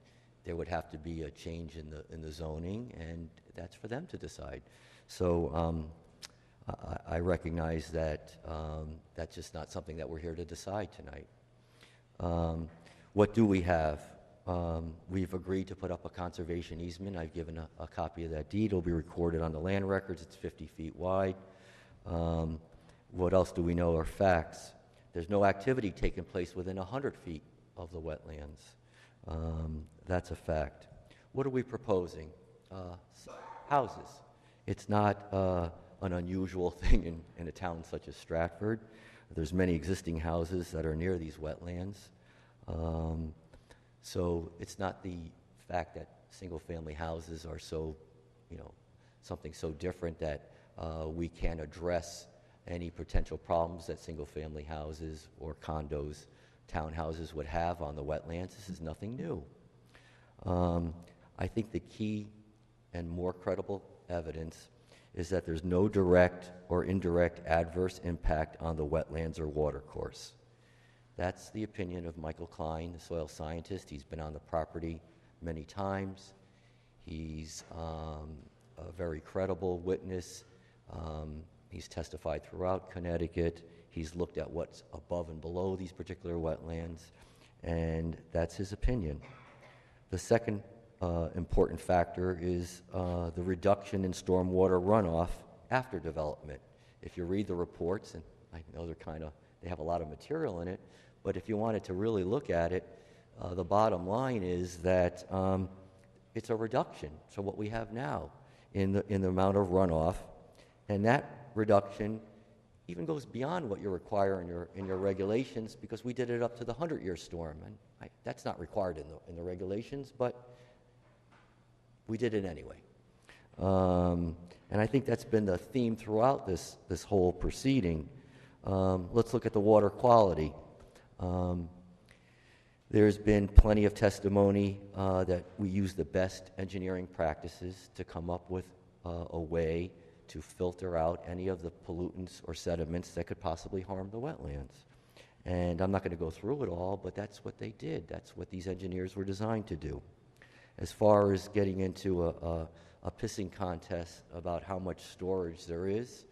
there would have to be a change in the zoning, and that's for them to decide. So I recognize that that's just not something that we're here to decide tonight. What do we have? We've agreed to put up a conservation easement. I've given a copy of that deed. It'll be recorded on the land records. It's 50 feet wide. What else do we know are facts? There's no activity taking place within 100 feet of the wetlands. That's a fact. What are we proposing? Houses. It's not an unusual thing in a town such as Stratford. There's many existing houses that are near these wetlands. So it's not the fact that single-family houses are so, you know, something so different that we can't address any potential problems that single-family houses or condos, townhouses would have on the wetlands. This is nothing new. I think the key and more credible evidence is that there's no direct or indirect adverse impact on the wetlands or watercourse. That's the opinion of Michael Klein, the soil scientist. He's been on the property many times. He's a very credible witness. He's testified throughout Connecticut. He's looked at what's above and below these particular wetlands, and that's his opinion. The second important factor is the reduction in stormwater runoff after development. If you read the reports, and I know they have a lot of material in it, but if you wanted to really look at it, the bottom line is that it's a reduction to what we have now in the amount of runoff, and that reduction even goes beyond what you require in your regulations, because we did it up to the 100-year storm, and that's not required in the regulations, but we did it anyway. And I think that's been the theme throughout this whole proceeding. Let's look at the water quality. There's been plenty of testimony that we use the best engineering practices to come up with a way to filter out any of the pollutants or sediments that could possibly harm the wetlands. And I'm not going to go through it all, but that's what they did. That's what these engineers were designed to do. As far as getting into a pissing contest about how much storage there is,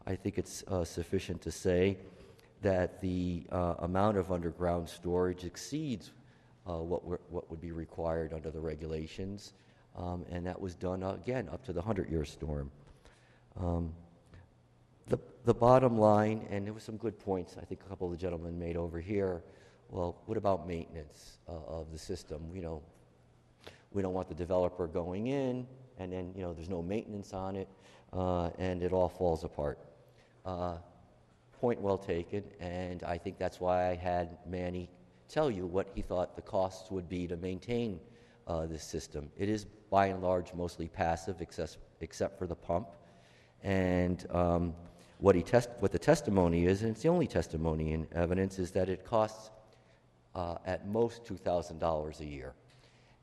I think it's sufficient to say that the amount of underground storage exceeds what would be required under the regulations, and that was done, again, up to the 100-year storm. The bottom line, and there were some good points I think a couple of the gentlemen made over here, well, what about maintenance of the system? You know, we don't want the developer going in, and then, you know, there's no maintenance on it, and it all falls apart. point well taken, and I think that's why I had Manny tell you what he thought the costs would be to maintain this system. It is, by and large, mostly passive, except for the pump. And what the testimony is, and it's the only testimony in evidence, is that it costs at most $2,000 a year.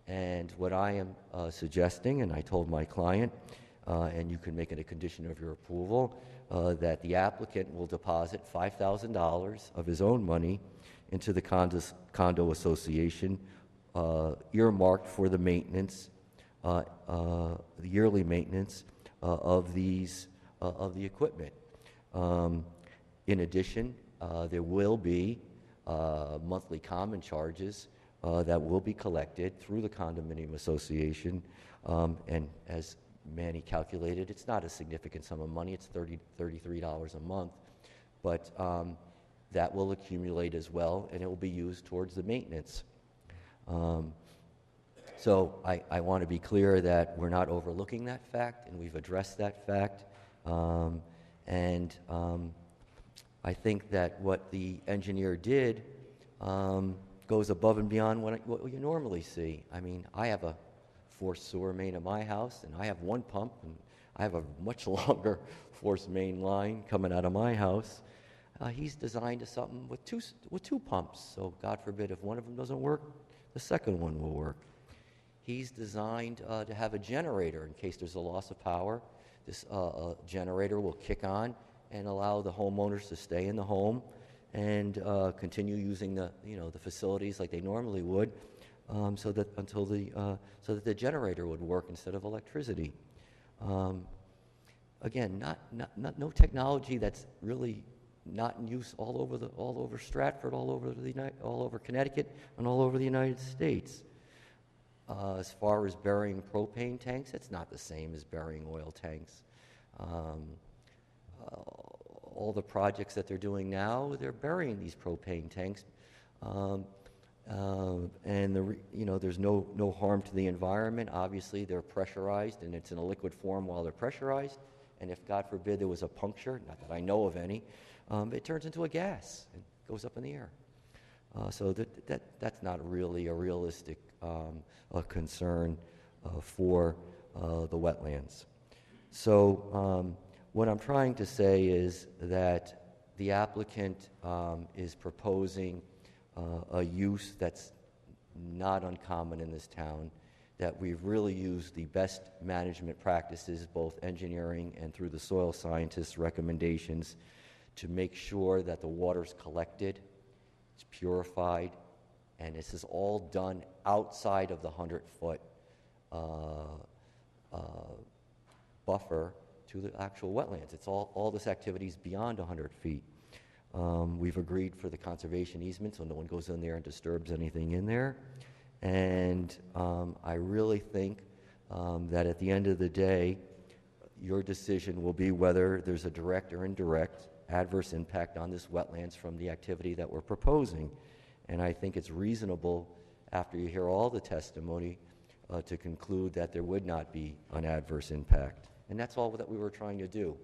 And what I am suggesting, and I told my client, and you can make it a condition of your approval, that the applicant will deposit $5,000 of his own money into the condo association, earmarked for the maintenance, the yearly maintenance of these of the equipment. In addition, there will be monthly common charges that will be collected through the condominium association, and as Manny calculated, it's not a significant sum of money. It's $33 a month, but that will accumulate as well, and it will be used towards the maintenance. So I want to be clear that we're not overlooking that fact, and we've addressed that fact. I think that what the engineer did goes above and beyond what you normally see. I mean, I have a forced sewer main at my house, and I have one pump, and I have a much longer forced main line coming out of my house. He's designed something with two pumps, so God forbid if one of them doesn't work, the second one will work. He's designed to have a generator in case there's a loss of power. This generator will kick on and allow the homeowners to stay in the home and continue using the facilities like they normally would, so that the generator would work instead of electricity. Again, no technology that's really not in use all over Stratford, all over Connecticut, and all over the United States. As far as burying propane tanks, it's not the same as burying oil tanks. All the projects that they're doing now, they're burying these propane tanks, and there's no harm to the environment. Obviously, they're pressurized, and it's in a liquid form while they're pressurized. And if, God forbid, there was a puncture, not that I know of any, it turns into a gas and goes up in the air. So that's not really a realistic concern for the wetlands. So what I'm trying to say is that the applicant is proposing a use that's not uncommon in this town, that we've really used the best management practices, both engineering and through the soil scientists' recommendations, to make sure that the water's collected, it's purified, and this is all done outside of the 100-foot buffer to the actual wetlands. It's all this activity is beyond 100 feet. We've agreed for the conservation easement so no one goes in there and disturbs anything in there. And I really think that at the end of the day, your decision will be whether there's a direct or indirect adverse impact on this wetlands from the activity that we're proposing. And I think it's reasonable, after you hear all the testimony, to conclude that there would not be an adverse impact. And that's all that we were trying to do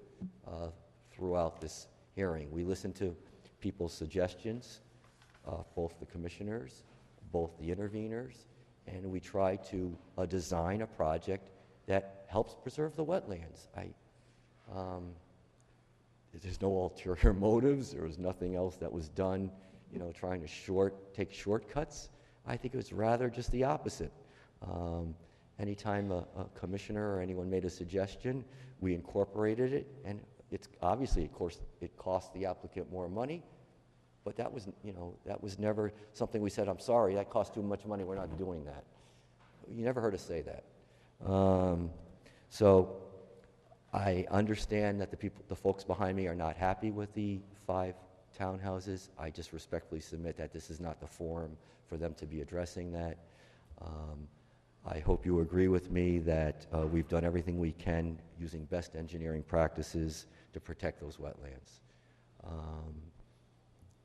throughout this hearing. We listened to people's suggestions, both the commissioners, both the interveners, and we tried to design a project that helps preserve the wetlands. There's no ulterior motives. There was nothing else that was done, trying to take shortcuts. I think it was rather just the opposite. Anytime a commissioner or anyone made a suggestion, we incorporated it, and it's obviously, of course, it cost the applicant more money, but that was never something we said, I'm sorry, that cost too much money, we're not doing that. You never heard us say that. So I understand that the folks behind me are not happy with the 5 townhouses. I just respectfully submit that this is not the forum for them to be addressing that. I hope you agree with me that we've done everything we can using best engineering practices to protect those wetlands.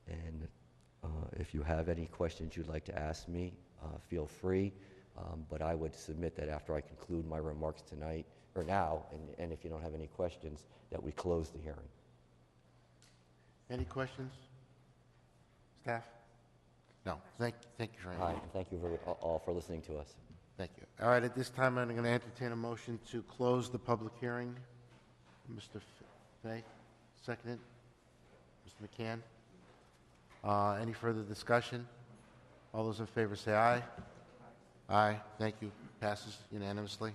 And if you have any questions you'd like to ask me, feel free. But I would submit that after I conclude my remarks tonight, or now, and if you don't have any questions, that we close the hearing. Any questions? Staff? No. Thank you very Hi, much. thank you all for listening to us. Thank you. All right, at this time, I'm going to entertain a motion to close the public hearing. Mr. Fay, seconded. Mr. McCann. Any further discussion? All those in favor say aye. Aye. Thank you. Passes unanimously.